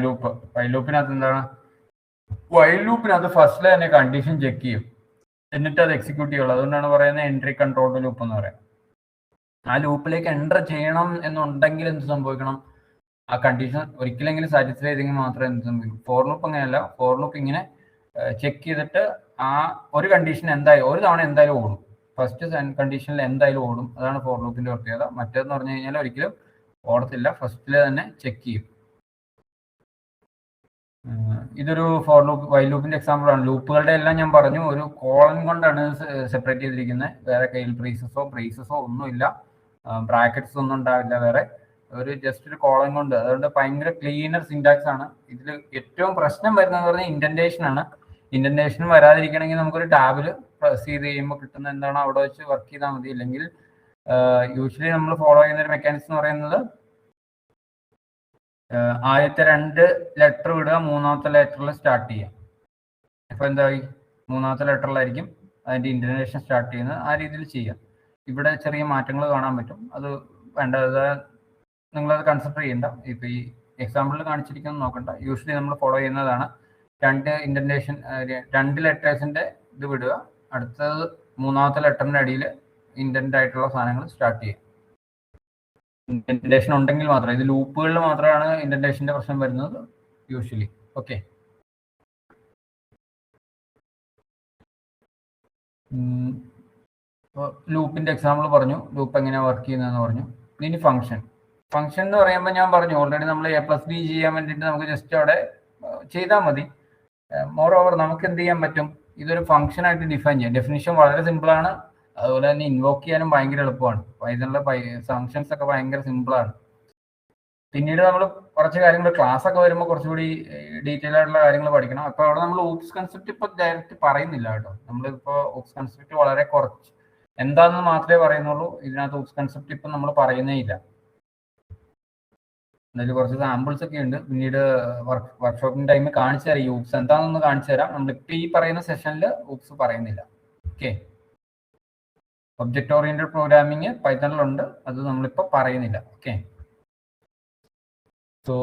ലൂപ്പിനകത്ത് എന്താണ്, വൈൽ ലൂപ്പിനകത്ത് ഫസ്റ്റിൽ തന്നെ കണ്ടീഷൻ ചെക്ക് ചെയ്യും, എന്നിട്ട് അത് എക്സിക്യൂട്ട് ചെയ്യുള്ളൂ. അതുകൊണ്ടാണ് പറയുന്നത് എൻട്രി കൺട്രോൾഡ് ലൂപ്പ് എന്ന് പറയുന്നത്. ആ ലൂപ്പിലേക്ക് എൻ്റർ ചെയ്യണം എന്നുണ്ടെങ്കിൽ എന്ത് സംഭവിക്കണം, ആ കണ്ടീഷൻ ഒരിക്കലെങ്കിലും സാറ്റിസ്ഫൈ ചെയ്തെങ്കിൽ മാത്രമേ എന്ത് സംഭവിക്കും. ഫോർ ലൂപ്പ് അങ്ങനെയല്ല. ഫോർ ലൂപ്പ് ഇങ്ങനെ ചെക്ക് ചെയ്തിട്ട് ആ ഒരു കണ്ടീഷൻ ഒരു തവണ എന്തായാലും ഓടും. ഫസ്റ്റ് കണ്ടീഷനിൽ എന്തായാലും ഓടും. അതാണ് ഫോർ ലൂപ്പിന്റെ പ്രത്യേകത. മറ്റേതെന്ന് പറഞ്ഞു കഴിഞ്ഞാൽ ഒരിക്കലും ഓടത്തില്ല, ഫസ്റ്റിൽ തന്നെ ചെക്ക് ചെയ്യും. ഇതൊരു ഫോർ ലൂപ്പ് വൈൽ ലൂപ്പിന്റെ എക്സാമ്പിൾ ആണ്. ലൂപ്പുകളുടെ എല്ലാം ഞാൻ പറഞ്ഞു ഒരു കോളൻ കൊണ്ടാണ് സെപ്പറേറ്റ് ചെയ്തിരിക്കുന്നത്. വേറെ കയ്യിൽ ബ്രേസസോ ഒന്നുമില്ല, ബ്രാക്കറ്റ്സ് ഒന്നും ഉണ്ടാവില്ല വേറെ. ജസ്റ്റ് ഒരു കോളൻ കൊണ്ട്. അതുകൊണ്ട് ഭയങ്കര ക്ലീനർ സിന്റാക്സ് ആണ്. ഇതിൽ ഏറ്റവും പ്രശ്നം വരുന്നതെന്ന് പറഞ്ഞാൽ ഇൻഡന്റേഷൻ ആണ്. ഇൻഡന്റേഷൻ വരാതിരിക്കണമെങ്കിൽ നമുക്കൊരു ടാബിൽ പ്രസ് ചെയ്ത് കഴിയുമ്പോൾ കിട്ടുന്ന എന്താണോ അവിടെ വെച്ച് വർക്ക് ചെയ്താൽ മതി. ഇല്ലെങ്കിൽ യൂഷ്വലി നമ്മൾ ഫോളോ ചെയ്യുന്ന ഒരു മെക്കാനിസം എന്ന് പറയുന്നത് ആദ്യത്തെ 2 ലെറ്റർ വിടുക, മൂന്നാമത്തെ ലെറ്ററിൽ സ്റ്റാർട്ട് ചെയ്യാം. അപ്പോൾ എന്തായി, മൂന്നാമത്തെ ലെറ്ററിലായിരിക്കും അതിൻ്റെ ഇൻഡന്റേഷൻ സ്റ്റാർട്ട് ചെയ്യുന്നത്. ആ രീതിയിൽ ചെയ്യാം. ഇവിടെ ചെറിയ മാറ്റങ്ങൾ കാണാൻ പറ്റും. അത് വേണ്ടത് നിങ്ങളത് കൺസിഡർ ചെയ്യണ്ട. ഇപ്പോൾ ഈ എക്സാമ്പിളിൽ കാണിച്ചിരിക്കുന്നത് നോക്കണ്ട. യൂഷ്വലി നമ്മൾ ഫോളോ ചെയ്യുന്നതാണ് 2 ലെറ്റേഴ്സിന്റെ ഇത് വിടുക, അടുത്തത് മൂന്നാമത്തെ ലെറ്ററിന്റെ അടിയിൽ ഇൻഡന്റ് ആയിട്ടുള്ള സാധനങ്ങൾ സ്റ്റാർട്ട് ചെയ്യാം. ഇൻഡന്റേഷൻ ഉണ്ടെങ്കിൽ മാത്രം. ഇത് ലൂപ്പുകളിൽ മാത്രമാണ് ഇൻഡന്റേഷന്റെ പ്രശ്നം വരുന്നത് യൂഷ്വലി. ഓക്കെ, ലൂപ്പിന്റെ എക്സാമ്പിൾ പറഞ്ഞു, ലൂപ്പ് എങ്ങനെയാണ് വർക്ക് ചെയ്യുന്നതെന്ന് പറഞ്ഞു. ഇനി ഫംഗ്ഷൻ എന്ന് പറയുമ്പോൾ ഞാൻ പറഞ്ഞു ഓൾറെഡി നമ്മൾ A+B ചെയ്യാൻ വേണ്ടിയിട്ട് നമുക്ക് ജസ്റ്റ് അവിടെ ചെയ്താൽ മതി. മോർ ഓവർ നമുക്ക് എന്ത് ചെയ്യാൻ പറ്റും, ഇതൊരു ഫംഗ്ഷൻ ആയിട്ട് ഡിഫൈൻ ചെയ്യാം. ഡെഫിനിഷൻ വളരെ സിമ്പിൾ ആണ്. അതുപോലെ തന്നെ ഇൻവോക്ക് ചെയ്യാനും ഭയങ്കര എളുപ്പമാണ്. പൈതണിലെ ഫംഗ്ഷൻസ് ഒക്കെ ഭയങ്കര സിമ്പിളാണ്. പിന്നീട് നമ്മൾ കുറച്ച് കാര്യങ്ങൾ ക്ലാസ് ഒക്കെ വരുമ്പോൾ കുറച്ചുകൂടി ഡീറ്റെയിൽ ആയിട്ടുള്ള കാര്യങ്ങൾ പഠിക്കണം. അപ്പോൾ അവിടെ നമ്മൾ ഊപ്സ് കൺസെപ്റ്റ് ഇപ്പോൾ ഡയറക്റ്റ് പറയുന്നില്ല കേട്ടോ. നമ്മളിപ്പോൾ ഊപ്സ് കൺസെപ്റ്റ് വളരെ കുറച്ച് എന്താണെന്ന് മാത്രമേ പറയുന്നുള്ളൂ. ഇതിനകത്ത് ഊപ്സ് കൺസെപ്റ്റ് ഇപ്പം നമ്മൾ പറയുന്നേ ഇല്ല. അതിൽ കുറച്ച് സാമ്പിൾസ് ഒക്കെ ഉണ്ട്. പിന്നീട് വർക്ക്ഷോപ്പിന്റെ ടൈമിൽ കാണിച്ചു തരാം. ഈ ഊപ്സ് എന്താണെന്ന് കാണിച്ചു തരാം. നമ്മളിപ്പോൾ ഈ പറയുന്ന സെഷനിൽ ഊപ്സ് പറയുന്നില്ല. ഓക്കെ, ഒബ്ജക്റ്റ് ഓറിയന്റഡ് പ്രോഗ്രാമിങ് പൈത്തണിലുണ്ട്, അത് നമ്മളിപ്പോൾ പറയുന്നില്ല. ഓക്കെ, സോ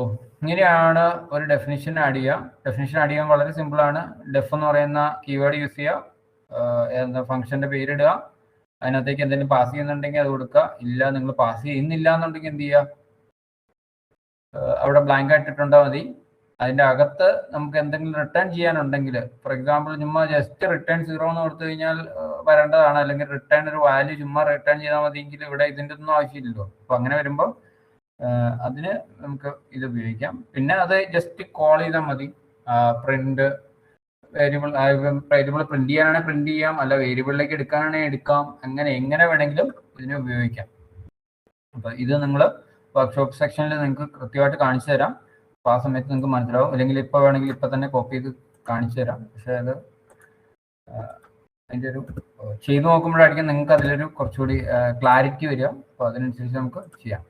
ഇങ്ങനെയാണ് ഒരു ഡെഫിനിഷൻ ആഡ് ചെയ്യുക. ഡെഫിനിഷൻ ആഡ് ചെയ്യാൻ വളരെ സിമ്പിൾ ആണ്. ഡെഫ് എന്ന് പറയുന്ന കീവേഡ് യൂസ് ചെയ്യുക, ഫംഗ്ഷന്റെ പേരിടുക, അതിനകത്തേക്ക് എന്തെങ്കിലും പാസ് ചെയ്യുന്നുണ്ടെങ്കിൽ അത് കൊടുക്കുക. ഇല്ല, നിങ്ങൾ പാസ് ചെയ്യുന്നില്ല എന്നുണ്ടെങ്കിൽ എന്ത് ചെയ്യുക, അവിടെ ബ്ലാങ്ക് ആയിട്ടിട്ടുണ്ടാൽ മതി. അതിൻ്റെ അകത്ത് നമുക്ക് എന്തെങ്കിലും റിട്ടേൺ ചെയ്യാനുണ്ടെങ്കിൽ, ഫോർ എക്സാമ്പിൾ ചുമ്മാ ജസ്റ്റ് റിട്ടേൺ 0 എന്ന് കൊടുത്തു കഴിഞ്ഞാൽ വരേണ്ടതാണ്. അല്ലെങ്കിൽ റിട്ടേൺ ഒരു വാല്യൂ ചുമ്മാ റിട്ടേൺ ചെയ്താൽ മതിയെങ്കിൽ ഇവിടെ ഇതിൻ്റെ ഒന്നും ആവശ്യമില്ലല്ലോ. അപ്പോൾ അങ്ങനെ വരുമ്പോൾ അതിന് നമുക്ക് ഇത് ഉപയോഗിക്കാം. പിന്നെ അത് ജസ്റ്റ് കോൾ ചെയ്താൽ മതി. പ്രിന്റ് വേരിയബിൾ പ്രിന്റ് ചെയ്യാനാണെങ്കിൽ പ്രിന്റ് ചെയ്യാം, അല്ല വേരിയബിളിലേക്ക് എടുക്കാനാണെങ്കിൽ എടുക്കാം. അങ്ങനെ എങ്ങനെ വേണമെങ്കിലും ഇതിനെ ഉപയോഗിക്കാം. അപ്പോൾ ഇത് നിങ്ങൾ വർക്ക്ഷോപ്പ് സെക്ഷനിൽ നിങ്ങൾക്ക് കൃത്യമായിട്ട് കാണിച്ചു തരാം. അപ്പോൾ ആ സമയത്ത് നിങ്ങൾക്ക് മനസ്സിലാവും. അല്ലെങ്കിൽ ഇപ്പോൾ വേണമെങ്കിൽ ഇപ്പം തന്നെ കോപ്പി ചെയ്ത് കാണിച്ചു തരാം. പക്ഷേ അത് അതിൻ്റെ ഒരു ചെയ്ത് നോക്കുമ്പോഴായിരിക്കും നിങ്ങൾക്ക് അതിലൊരു കുറച്ചുകൂടി ക്ലാരിറ്റി വരിക. അപ്പോൾ അതിനനുസരിച്ച് നമുക്ക് ചെയ്യാം.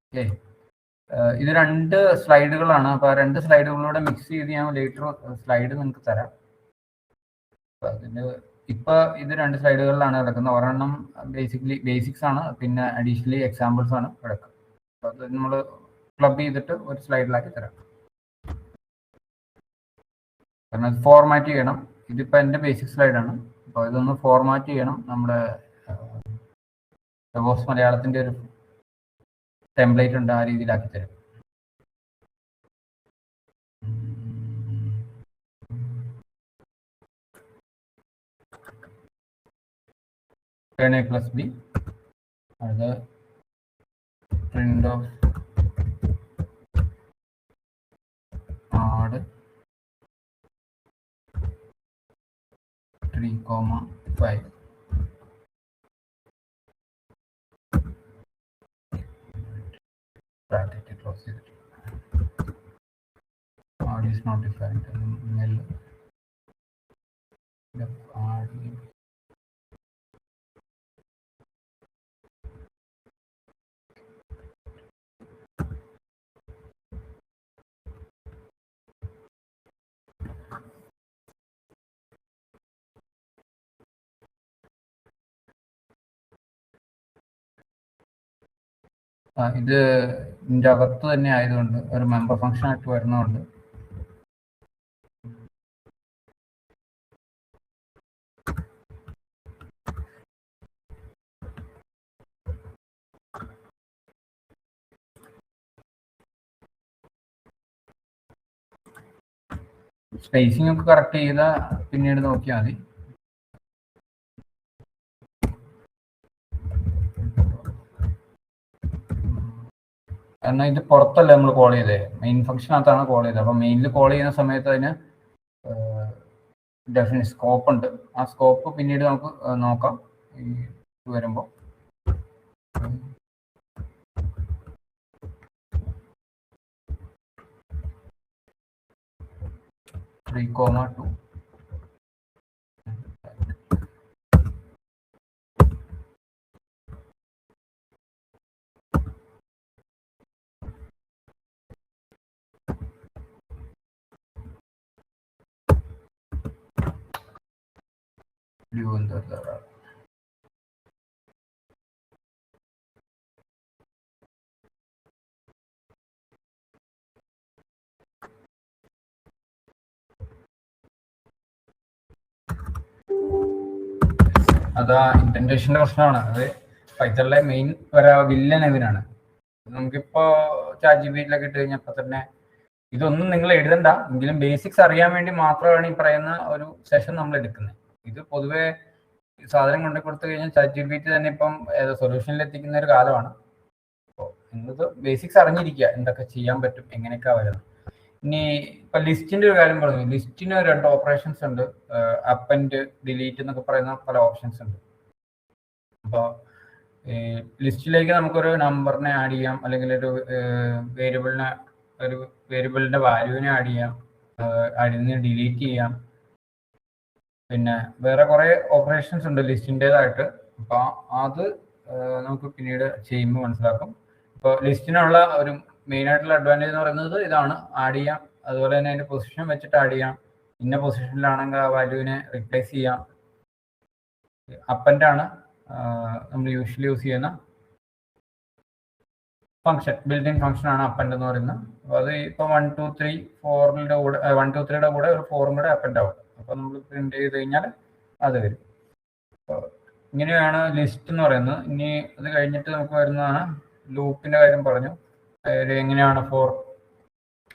ഓക്കെ, ഇത് 2 സ്ലൈഡുകളാണ്. അപ്പോൾ ആ 2 സ്ലൈഡുകളിലൂടെ മിക്സ് ചെയ്ത് ഞാൻ ലേറ്റർ സ്ലൈഡ് നിങ്ങൾക്ക് തരാം. അപ്പോൾ അതിന് ഇപ്പോൾ ഇത് 2 സ്ലൈഡുകളിലാണ് കിടക്കുന്നത്. ഒരെണ്ണം ബേസിക്കലി ബേസിക്സ് ആണ്, പിന്നെ അഡീഷണലി എക്സാമ്പിൾസ് ആണ് കിടക്കുക. അപ്പോൾ അത് നമ്മൾ ക്ലബ് ചെയ്തിട്ട് ഒരു സ്ലൈഡിലാക്കി തരാം. കാരണം അത് ഫോർമാറ്റ് ചെയ്യണം. ഇതിപ്പോൾ എൻ്റെ ബേസിക് സ്ലൈഡാണ്. അപ്പോൾ ഇതൊന്ന് ഫോർമാറ്റ് ചെയ്യണം. നമ്മുടെ ഡെവോപ്സ് മലയാളത്തിൻ്റെ ഒരു ടെംപ്ലേറ്റ് ഉണ്ട്, ആ രീതിയിലാക്കി തരും. a+b അത് print of add 3,5 bracket close ചെയ്തിട്ട് add is not defined nil add ഇത് ഇതിൻ്റെ അകത്ത് തന്നെ ആയതുകൊണ്ട് ഒരു മെമ്പർ ഫംഗ്ഷൻ ആയിട്ട് വരുന്നതുകൊണ്ട് സ്പേസിംഗ് ഒക്കെ കറക്റ്റ് ചെയ്താൽ പിന്നീട് നോക്കിയാൽ മതി. എന്നാൽ ഇത് പുറത്തല്ല നമ്മൾ കോൾ ചെയ്തത്, മെയിൻ ഫംഗ്ഷനകത്താണ് കോൾ ചെയ്തത്. അപ്പോൾ മെയിനിൽ കോൾ ചെയ്യുന്ന സമയത്ത് അതിന് ഡെഫിനിറ്റ് സ്കോപ്പ് ഉണ്ട്. ആ സ്കോപ്പ് പിന്നീട് നമുക്ക് നോക്കാം ഈ വരുമ്പോൾ. (3,2) അതാ ഇൻഡന്റേഷന്റെ പ്രശ്നമാണ്. അത് പൈത്തണിലെ മെയിൻ വില്ലൻ ഇതിനാണ്. നമുക്കിപ്പോ ChatGPT-യിലൊക്കെ ഇട്ട് കഴിഞ്ഞപ്പോൾ തന്നെ ഇതൊന്നും നിങ്ങൾ എഴുതണ്ട, എങ്കിലും ബേസിക്സ് അറിയാൻ വേണ്ടി മാത്രമാണ് ഈ പറയുന്ന ഒരു സെഷൻ നമ്മൾ എടുക്കുന്നത്. ഇത് പൊതുവെ സാധനം കൊണ്ടു കൊടുത്തു കഴിഞ്ഞാൽ ChatGPT തന്നെ ഇപ്പം സൊല്യൂഷനിൽ എത്തിക്കുന്ന ഒരു കാലമാണ്. അപ്പോൾ നിങ്ങൾക്ക് ബേസിക്സ് അറിഞ്ഞിരിക്കുക, എന്തൊക്കെ ചെയ്യാൻ പറ്റും, എങ്ങനെയൊക്കെ വരുന്നത്. ഇനി ഇപ്പൊ ലിസ്റ്റിന്റെ ഒരു കാര്യം പറഞ്ഞു. ലിസ്റ്റിന് 2 ഓപ്പറേഷൻസ് ഉണ്ട്, അപ്പൻഡ്, ഡിലീറ്റ് എന്നൊക്കെ പറയുന്ന പല ഓപ്ഷൻസ് ഉണ്ട്. അപ്പോൾ ലിസ്റ്റിലേക്ക് നമുക്കൊരു നമ്പറിനെ ആഡ് ചെയ്യാം, അല്ലെങ്കിൽ ഒരു വേരിയബിളിന്റെ വാല്യൂവിനെ ആഡ് ചെയ്യാം, അതിൽ നിന്ന് ഡിലീറ്റ് ചെയ്യാം. പിന്നെ വേറെ കുറെ ഓപ്പറേഷൻസ് ഉണ്ട് ലിസ്റ്റിൻ്റെതായിട്ട്. അപ്പൊ അത് നമുക്ക് പിന്നീട് ചെയ്യുമ്പോൾ മനസ്സിലാക്കും. ഇപ്പോൾ ലിസ്റ്റിനുള്ള ഒരു മെയിൻ ആയിട്ടുള്ള അഡ്വാൻറ്റേജ് എന്ന് പറയുന്നത് ഇതാണ്, ആഡ് ചെയ്യാം. അതുപോലെ തന്നെ അതിന്റെ പൊസിഷൻ വെച്ചിട്ട് ആഡ് ചെയ്യാം. ഇന്ന പൊസിഷനിലാണെങ്കിൽ ആ വാല്യൂവിനെ റീപ്ലേസ് ചെയ്യാം. അപ്പൻഡ് ആണ് നമ്മൾ യൂഷ്വലി യൂസ് ചെയ്യുന്ന ഫംഗ്ഷൻ, ബിൽഡിൻ ഫംഗ്ഷൻ ആണ് അപ്പൻഡ് എന്ന് പറയുന്നത്. അപ്പോൾ അത് ഇപ്പോൾ 1 2 3 4ന്റെ കൂടെ 1 2 3യുടെ കൂടെ ഒരു 4ഉം കൂടെ അപ്പൻഡ് ആവും. അപ്പോൾ നമ്മൾ പ്രിന്റ് ചെയ്ത് കഴിഞ്ഞാൽ അത് വരും. അപ്പോൾ ഇങ്ങനെയാണ് ലിസ്റ്റ് എന്ന് പറയുന്നത്. ഇനി അത് കഴിഞ്ഞിട്ട് നമുക്ക് വരുന്നതാണ് ലൂപ്പിന്റെ കാര്യം പറഞ്ഞു. എങ്ങനെയാണ് ഫോർ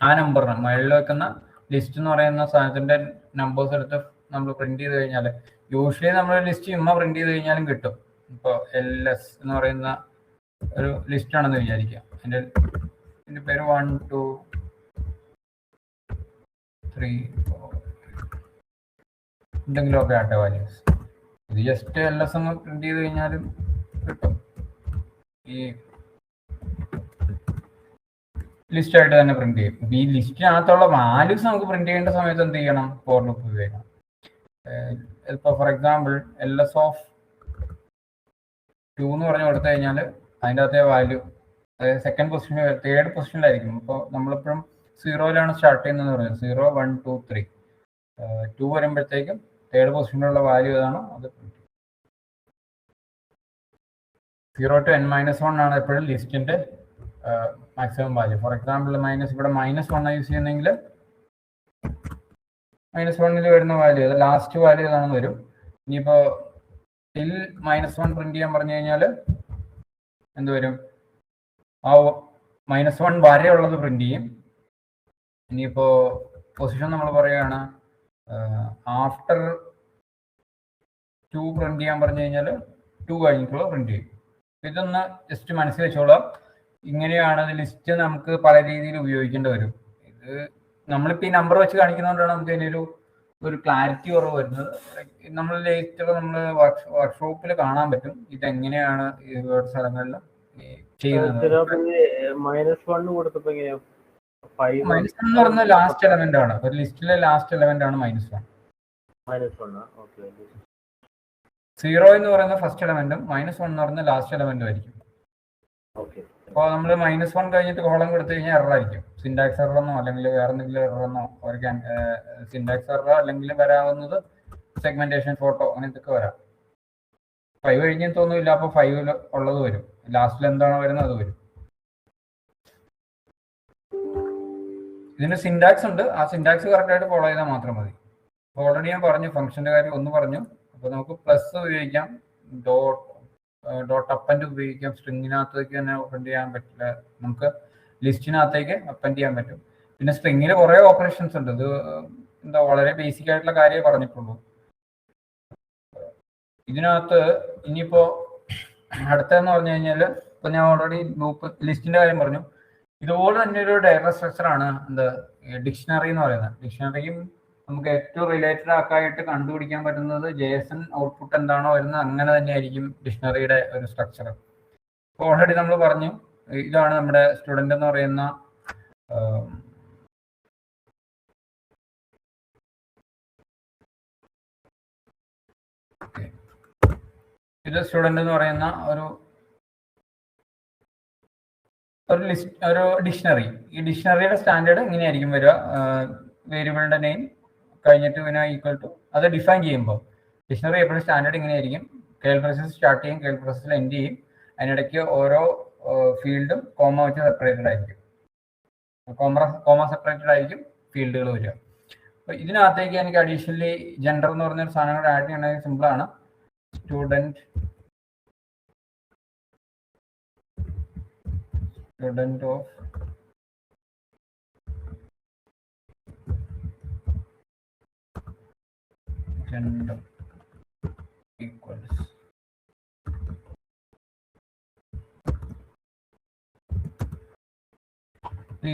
ആ നമ്പറിന് മുകളിൽ വെക്കുന്ന ലിസ്റ്റ് എന്ന് പറയുന്ന സാധനത്തിന്റെ നമ്പേഴ്സ് എടുത്ത് നമ്മൾ പ്രിന്റ് ചെയ്ത് കഴിഞ്ഞാൽ, യൂഷ്വലി നമ്മൾ ലിസ്റ്റ് ചുമ്മാ പ്രിന്റ് ചെയ്ത് കഴിഞ്ഞാലും കിട്ടും. ഇപ്പോൾ LS എന്ന് പറയുന്ന ഒരു ലിസ്റ്റ് ആണെന്ന് വിചാരിക്കുക. അതിന്റെ പേര് 1 2 3 4 എന്തെങ്കിലുമൊക്കെ ആട്ടെ വാല്യൂസ്. ഇത് ജസ്റ്റ് LS ഒന്ന് പ്രിന്റ് ചെയ്ത് കഴിഞ്ഞാലും കിട്ടും. ഈ ലിസ്റ്റ് ആയിട്ട് തന്നെ പ്രിന്റ് ചെയ്യും. ഈ ലിസ്റ്റിനകത്തുള്ള വാല്യൂസ് നമുക്ക് പ്രിന്റ് ചെയ്യേണ്ട സമയത്ത് എന്ത് ചെയ്യണം? ഫോർ ലൂപ്പ് ഉപയോഗിക്കണം. ഇപ്പോൾ ഫോർ എക്സാമ്പിൾ LS ഓഫ് 2 എന്ന് പറഞ്ഞു കൊടുത്തു കഴിഞ്ഞാൽ അതിൻ്റെ അകത്തെ വാല്യൂ സെക്കൻഡ് പൊസിഷൻ തേർഡ് പൊസിഷനിലായിരിക്കും. അപ്പോൾ നമ്മളെപ്പോഴും 0ലാണ് സ്റ്റാർട്ട് ചെയ്യുന്നതെന്ന് പറയുന്നത്. 0 1 2 3 2 വരുമ്പോഴത്തേക്കും തേർഡ് പൊസിഷനിലുള്ള വാല്യൂ ഏതാണോ അത് 0 to n-1 ആണ് എപ്പോഴും ലിസ്റ്റിന്റെ മാക്സിമം വാല്യൂ. ഫോർ എക്സാമ്പിൾ ഇവിടെ -1 യൂസ് ചെയ്യുന്നെങ്കിൽ -1 വരുന്ന വാല്യൂ അത് ലാസ്റ്റ് വാല്യൂ ഏതാണെന്ന് വരും. ഇനിയിപ്പോ ടിൽ -1 പ്രിന്റ് ചെയ്യാൻ പറഞ്ഞു കഴിഞ്ഞാൽ എന്ത് വരും? ആ -1 വരെ ഉള്ളത് പ്രിന്റ് ചെയ്യും. ഇനിയിപ്പോ പൊസിഷൻ നമ്മൾ പറയുകയാണ് ആഫ്റ്റർ 2 പ്രിന്റ് ചെയ്യാൻ പറഞ്ഞു കഴിഞ്ഞാൽ 2 കഴിഞ്ഞിട്ടുള്ള പ്രിന്റ് ചെയ്യും. ഇതൊന്ന് ജസ്റ്റ് മനസ്സിൽ വെച്ചോളാം. ഇങ്ങനെയാണ് ലിസ്റ്റ് നമുക്ക് പല രീതിയിൽ ഉപയോഗിക്കേണ്ടി വരും. ഇത് നമ്മളിപ്പോൾ ഈ നമ്പർ വെച്ച് കാണിക്കുന്നതുകൊണ്ടാണ് നമുക്ക് ഇതിനൊരു ക്ലാരിറ്റി കുറവ് വരുന്നത്. നമ്മൾ ലേറ്റർ നമ്മൾ വർക്ക്ഷോപ്പിൽ കാണാൻ പറ്റും ഇതെങ്ങനെയാണ് ഈ സ്ഥലങ്ങളിൽ ചെയ്യുന്നത്. -1 എന്ന് പറയുന്നത് ലാസ്റ്റ് എലമെന്റ് ആണ്. ഒരു ലിസ്റ്റിലെ ലാസ്റ്റ് എലമെന്റ് ആണ് -1. 0 എന്ന് പറയുന്ന ഫസ്റ്റ് എലമെന്റും -1 എന്ന് പറയുന്ന ലാസ്റ്റ് എലമെന്റും ആയിരിക്കും. അപ്പോൾ നമ്മൾ -1 കഴിഞ്ഞിട്ട് കോളം കൊടുത്തു കഴിഞ്ഞാൽ എറർ ആയിരിക്കും. സിൻടാക്സ് എററെന്നോ അല്ലെങ്കിൽ വേറെ എന്തെങ്കിലും എററെന്നോ ഒരു സിൻടാക്സ് എറർ അല്ലെങ്കിൽ വരാവുന്നത് സെഗ്മെന്റേഷൻ ഫോട്ടോ അങ്ങനത്തൊക്കെ വരാം. 5 കഴിഞ്ഞെന്ന് തോന്നുന്നില്ല. അപ്പോൾ 5 ഉള്ളത് വരും. ലാസ്റ്റിൽ എന്താണോ വരുന്നത് അത് വരും. ഇതിന് സിൻടാക്സ് ഉണ്ട്. ആ സിൻടാക്സ് കറക്റ്റ് ആയിട്ട് ഫോളോ ചെയ്താൽ മാത്രം മതി. ഓൾറെഡി ഞാൻ പറഞ്ഞു ഫംഗ്ഷന്റെ കാര്യം ഒന്ന് പറഞ്ഞു. അപ്പോൾ നമുക്ക് പ്ലസ് ഉപയോഗിക്കാം, ഡോട്ട് അപ്പൻഡ് ഉപയോഗിക്കാം. സ്ട്രിങ്ങിനകത്തേക്ക് തന്നെ അപ്പൻഡ് ചെയ്യാൻ പറ്റില്ല, നമുക്ക് ലിസ്റ്റിനകത്തേക്ക് അപ്പൻഡ് ചെയ്യാൻ പറ്റും. പിന്നെ സ്ട്രിങ്ങിൽ കുറെ ഓപ്പറേഷൻസ് ഉണ്ട്. ഇത് എന്താ വളരെ ബേസിക് ആയിട്ടുള്ള കാര്യമേ പറഞ്ഞിട്ടുള്ളൂ. ഇതിനകത്ത് ഇനിയിപ്പോ അടുത്തതെന്ന് പറഞ്ഞു കഴിഞ്ഞാൽ ഇപ്പൊ ഞാൻ ഓൾറെഡി ലൂപ്പ് ലിസ്റ്റിന്റെ കാര്യം പറഞ്ഞു. ഇതുപോലെ തന്നെ ഒരു ഡാറ്റ സ്ട്രക്ചർ ആണ് എന്താ ഡിക്ഷണറി എന്ന് പറയുന്നത്. ഡിക്ഷണറിയും നമുക്ക് ഏറ്റവും റിലേറ്റഡ് ആക്കായിട്ട് കണ്ടുപിടിക്കാൻ പറ്റുന്നത് JSON ഔട്ട്പുട്ട് എന്താണോ വരുന്നത് അങ്ങനെ തന്നെ ആയിരിക്കും ഡിക്ഷണറിയുടെ ഒരു സ്ട്രക്ചർ. അപ്പോൾ ഓൾറെഡി നമ്മൾ പറഞ്ഞു ഇതാണ് നമ്മുടെ സ്റ്റുഡന്റ് എന്ന് പറയുന്ന ഇത് സ്റ്റുഡന്റ് എന്ന് പറയുന്ന ഒരു ഡിക്ഷണറി. ഈ ഡിക്ഷണറിയുടെ സ്റ്റാൻഡേർഡ് ഇങ്ങനെയായിരിക്കും വരിക. വേരിയബിളിന്റെ നെയിം കഴിഞ്ഞിട്ട് പിന്നെ ഈക്വൽ ടു അത് ഡിഫൈൻ ചെയ്യുമ്പോൾ ഡിക്ഷണറി എപ്പോഴും സ്റ്റാൻഡേർഡ് ഇങ്ങനെയായിരിക്കും. കേൾ പ്രോസസ് സ്റ്റാർട്ട് ചെയ്യും, കേൾ പ്രോസസ്സിൽ എൻഡ് ചെയ്യും. അതിനിടയ്ക്ക് ഓരോ ഫീൽഡും കോമ വെച്ച് സെപ്പറേറ്റഡ് ആയിരിക്കും. കോമ സെപ്പറേറ്റഡ് ആയിരിക്കും ഫീൽഡുകൾ വരിക. അപ്പോൾ ഇതിനകത്തേക്ക് എനിക്ക് അഡീഷണലി ജെൻഡർ എന്ന് പറഞ്ഞൊരു സാധനം കൂടെ ആഡ് ചെയ്യണമെങ്കിൽ സിമ്പിളാണ്. സ്റ്റുഡന്റ് ഓഫ് gender equals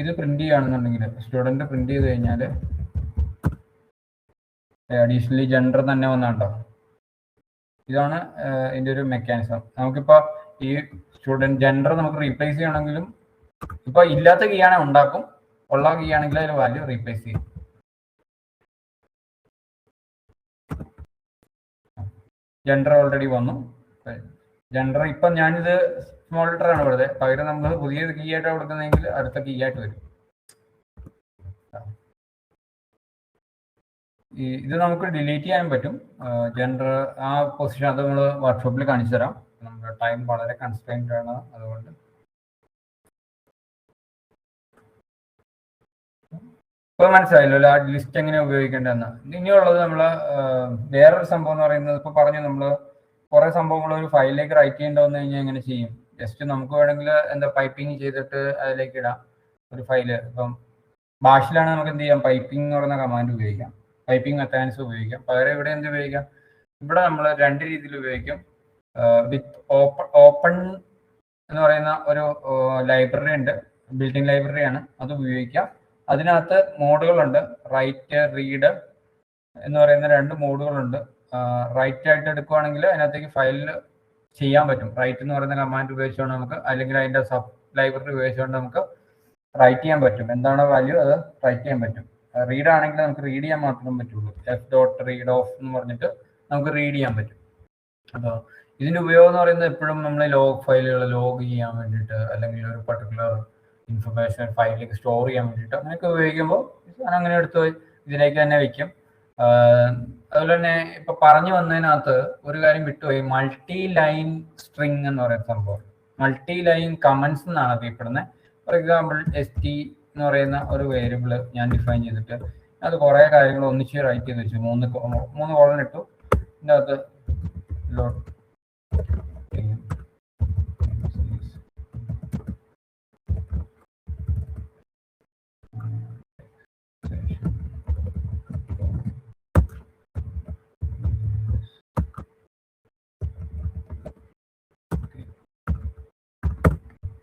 ഇത് പ്രിന്റ് ചെയ്യുകയാണെന്നുണ്ടെങ്കിൽ സ്റ്റുഡന്റ് പ്രിന്റ് ചെയ്ത് കഴിഞ്ഞാൽ അഡീഷണലി ജെൻഡർ തന്നെ വന്നുണ്ടോ. ഇതാണ് ഇതിന്റെ ഒരു മെക്കാനിസം. നമുക്കിപ്പോൾ ഈ സ്റ്റുഡൻറ് ജെൻഡർ നമുക്ക് റീപ്ലേസ് ചെയ്യണമെങ്കിലും ഇപ്പൊ ഇല്ലാത്ത കീ ആണെങ്കിൽ ഉണ്ടാക്കും, ഉള്ള കീ ആണെങ്കിൽ അതിൽ വാല്യൂ റീപ്ലേസ് ചെയ്യും. ജെൻഡർ ഓൾറെഡി വന്നു. ജെൻഡർ ഇപ്പം ഞാനിത് സ്മോൾ ലെറ്റർ ആണ് വെറുതെ, പകരം നമ്മൾ പുതിയ കീ ആയിട്ട് കൊടുക്കുന്നതെങ്കിൽ അടുത്ത കീ ആയിട്ട് വരും. ഇത് നമുക്ക് ഡിലീറ്റ് ചെയ്യാൻ പറ്റും ജെൻഡർ ആ പൊസിഷൻ. അത് നമ്മൾ വർക്ക്ഷോപ്പിൽ കാണിച്ചു തരാം. നമ്മുടെ ടൈം വളരെ കൺസ്ട്രെയിൻഡ് ആണ്, അതുകൊണ്ട് ഇപ്പൊ മനസ്സിലായല്ലോ ആ ലിസ്റ്റ് എങ്ങനെ ഉപയോഗിക്കേണ്ടതെന്ന്. ഇനിയുള്ളത് നമ്മൾ വേറൊരു സംഭവം എന്ന് പറയുന്നത്, ഇപ്പൊ പറഞ്ഞു നമ്മൾ കുറെ സംഭവങ്ങൾ ഒരു ഫയലിലേക്ക് റൈറ്റ് ചെയ്യേണ്ടി വന്നു കഴിഞ്ഞാൽ എങ്ങനെ ചെയ്യും. ജസ്റ്റ് നമുക്ക് വേണമെങ്കിൽ എന്താ പൈപ്പിംഗ് ചെയ്തിട്ട് അതിലേക്ക് ഇടാം ഒരു ഫയല്. ഇപ്പം ഭാഷയിലാണ് നമുക്ക് എന്ത് ചെയ്യാം, പൈപ്പിംഗ് എന്ന് പറയുന്ന കമാൻഡ് ഉപയോഗിക്കാം, പൈപ്പിംഗ് മെക്കാനിസം ഉപയോഗിക്കാം. പകരം ഇവിടെ എന്ത് ഉപയോഗിക്കാം, ഇവിടെ നമ്മൾ രണ്ട് രീതിയിൽ ഉപയോഗിക്കും. വിത്ത് ഓപ്പൺ എന്ന് പറയുന്ന ഒരു ലൈബ്രറി ഉണ്ട്, ബിൽറ്റ് ഇൻ ലൈബ്രറിയാണ്, അത് ഉപയോഗിക്കാം. അതിനകത്ത് മോഡുകളുണ്ട്, റൈറ്റ് റീഡ് എന്ന് പറയുന്ന രണ്ട് മോഡുകളുണ്ട്. റൈറ്റ് ആയിട്ട് എടുക്കുവാണെങ്കിൽ അതിനകത്തേക്ക് ഫയലിൽ ചെയ്യാൻ പറ്റും. റൈറ്റ് എന്ന് പറയുന്ന കമാൻഡ് ഉപയോഗിച്ചുകൊണ്ട് നമുക്ക്, അല്ലെങ്കിൽ അതിൻ്റെ സബ് ലൈബ്രറി ഉപയോഗിച്ചുകൊണ്ട് നമുക്ക് റൈറ്റ് ചെയ്യാൻ പറ്റും. എന്താണോ വാല്യൂ അത് റൈറ്റ് ചെയ്യാൻ പറ്റും. റീഡ് ആണെങ്കിൽ നമുക്ക് റീഡ് ചെയ്യാൻ മാത്രമേ പറ്റുള്ളൂ. എഫ് ഡോട്ട് റീഡ് ഓഫ് എന്ന് പറഞ്ഞിട്ട് നമുക്ക് റീഡ് ചെയ്യാൻ പറ്റും. അപ്പോൾ ഇതിന്റെ ഉപയോഗം എന്ന് പറയുന്നത് എപ്പോഴും നമ്മൾ ലോഗ് ഫയലുകൾ ലോഗ് ചെയ്യാൻ വേണ്ടിയിട്ട്, അല്ലെങ്കിൽ ഒരു പർട്ടിക്കുലർ ഇൻഫർമേഷൻ ഫയലിലേക്ക് സ്റ്റോർ ചെയ്യാൻ വേണ്ടിയിട്ട് അങ്ങനെയൊക്കെ ഉപയോഗിക്കുമ്പോൾ അങ്ങനെ എടുത്ത് ഇതിലേക്ക് തന്നെ വയ്ക്കും. അതുപോലെ തന്നെ ഇപ്പൊ പറഞ്ഞു വന്നതിനകത്ത് ഒരു കാര്യം വിട്ടുപോയി, മൾട്ടി ലൈൻ സ്ട്രിങ് എന്ന് പറയുന്ന സംഭവം. മൾട്ടി ലൈൻ കമന്റ്സ് എന്നാണ് അറിയപ്പെടുന്നത്. ഫോർ എക്സാമ്പിൾ ST എന്ന് പറയുന്ന ഒരു വേരിയബിൾ ഞാൻ ഡിഫൈൻ ചെയ്തിട്ട് അത് കുറെ കാര്യങ്ങൾ ഒന്നിച്ച് റൈറ്റ് ചെയ്ത് വെച്ചു. മൂന്ന് കോളൻ ഇട്ടു. ഇതിൻ്റെ അകത്ത്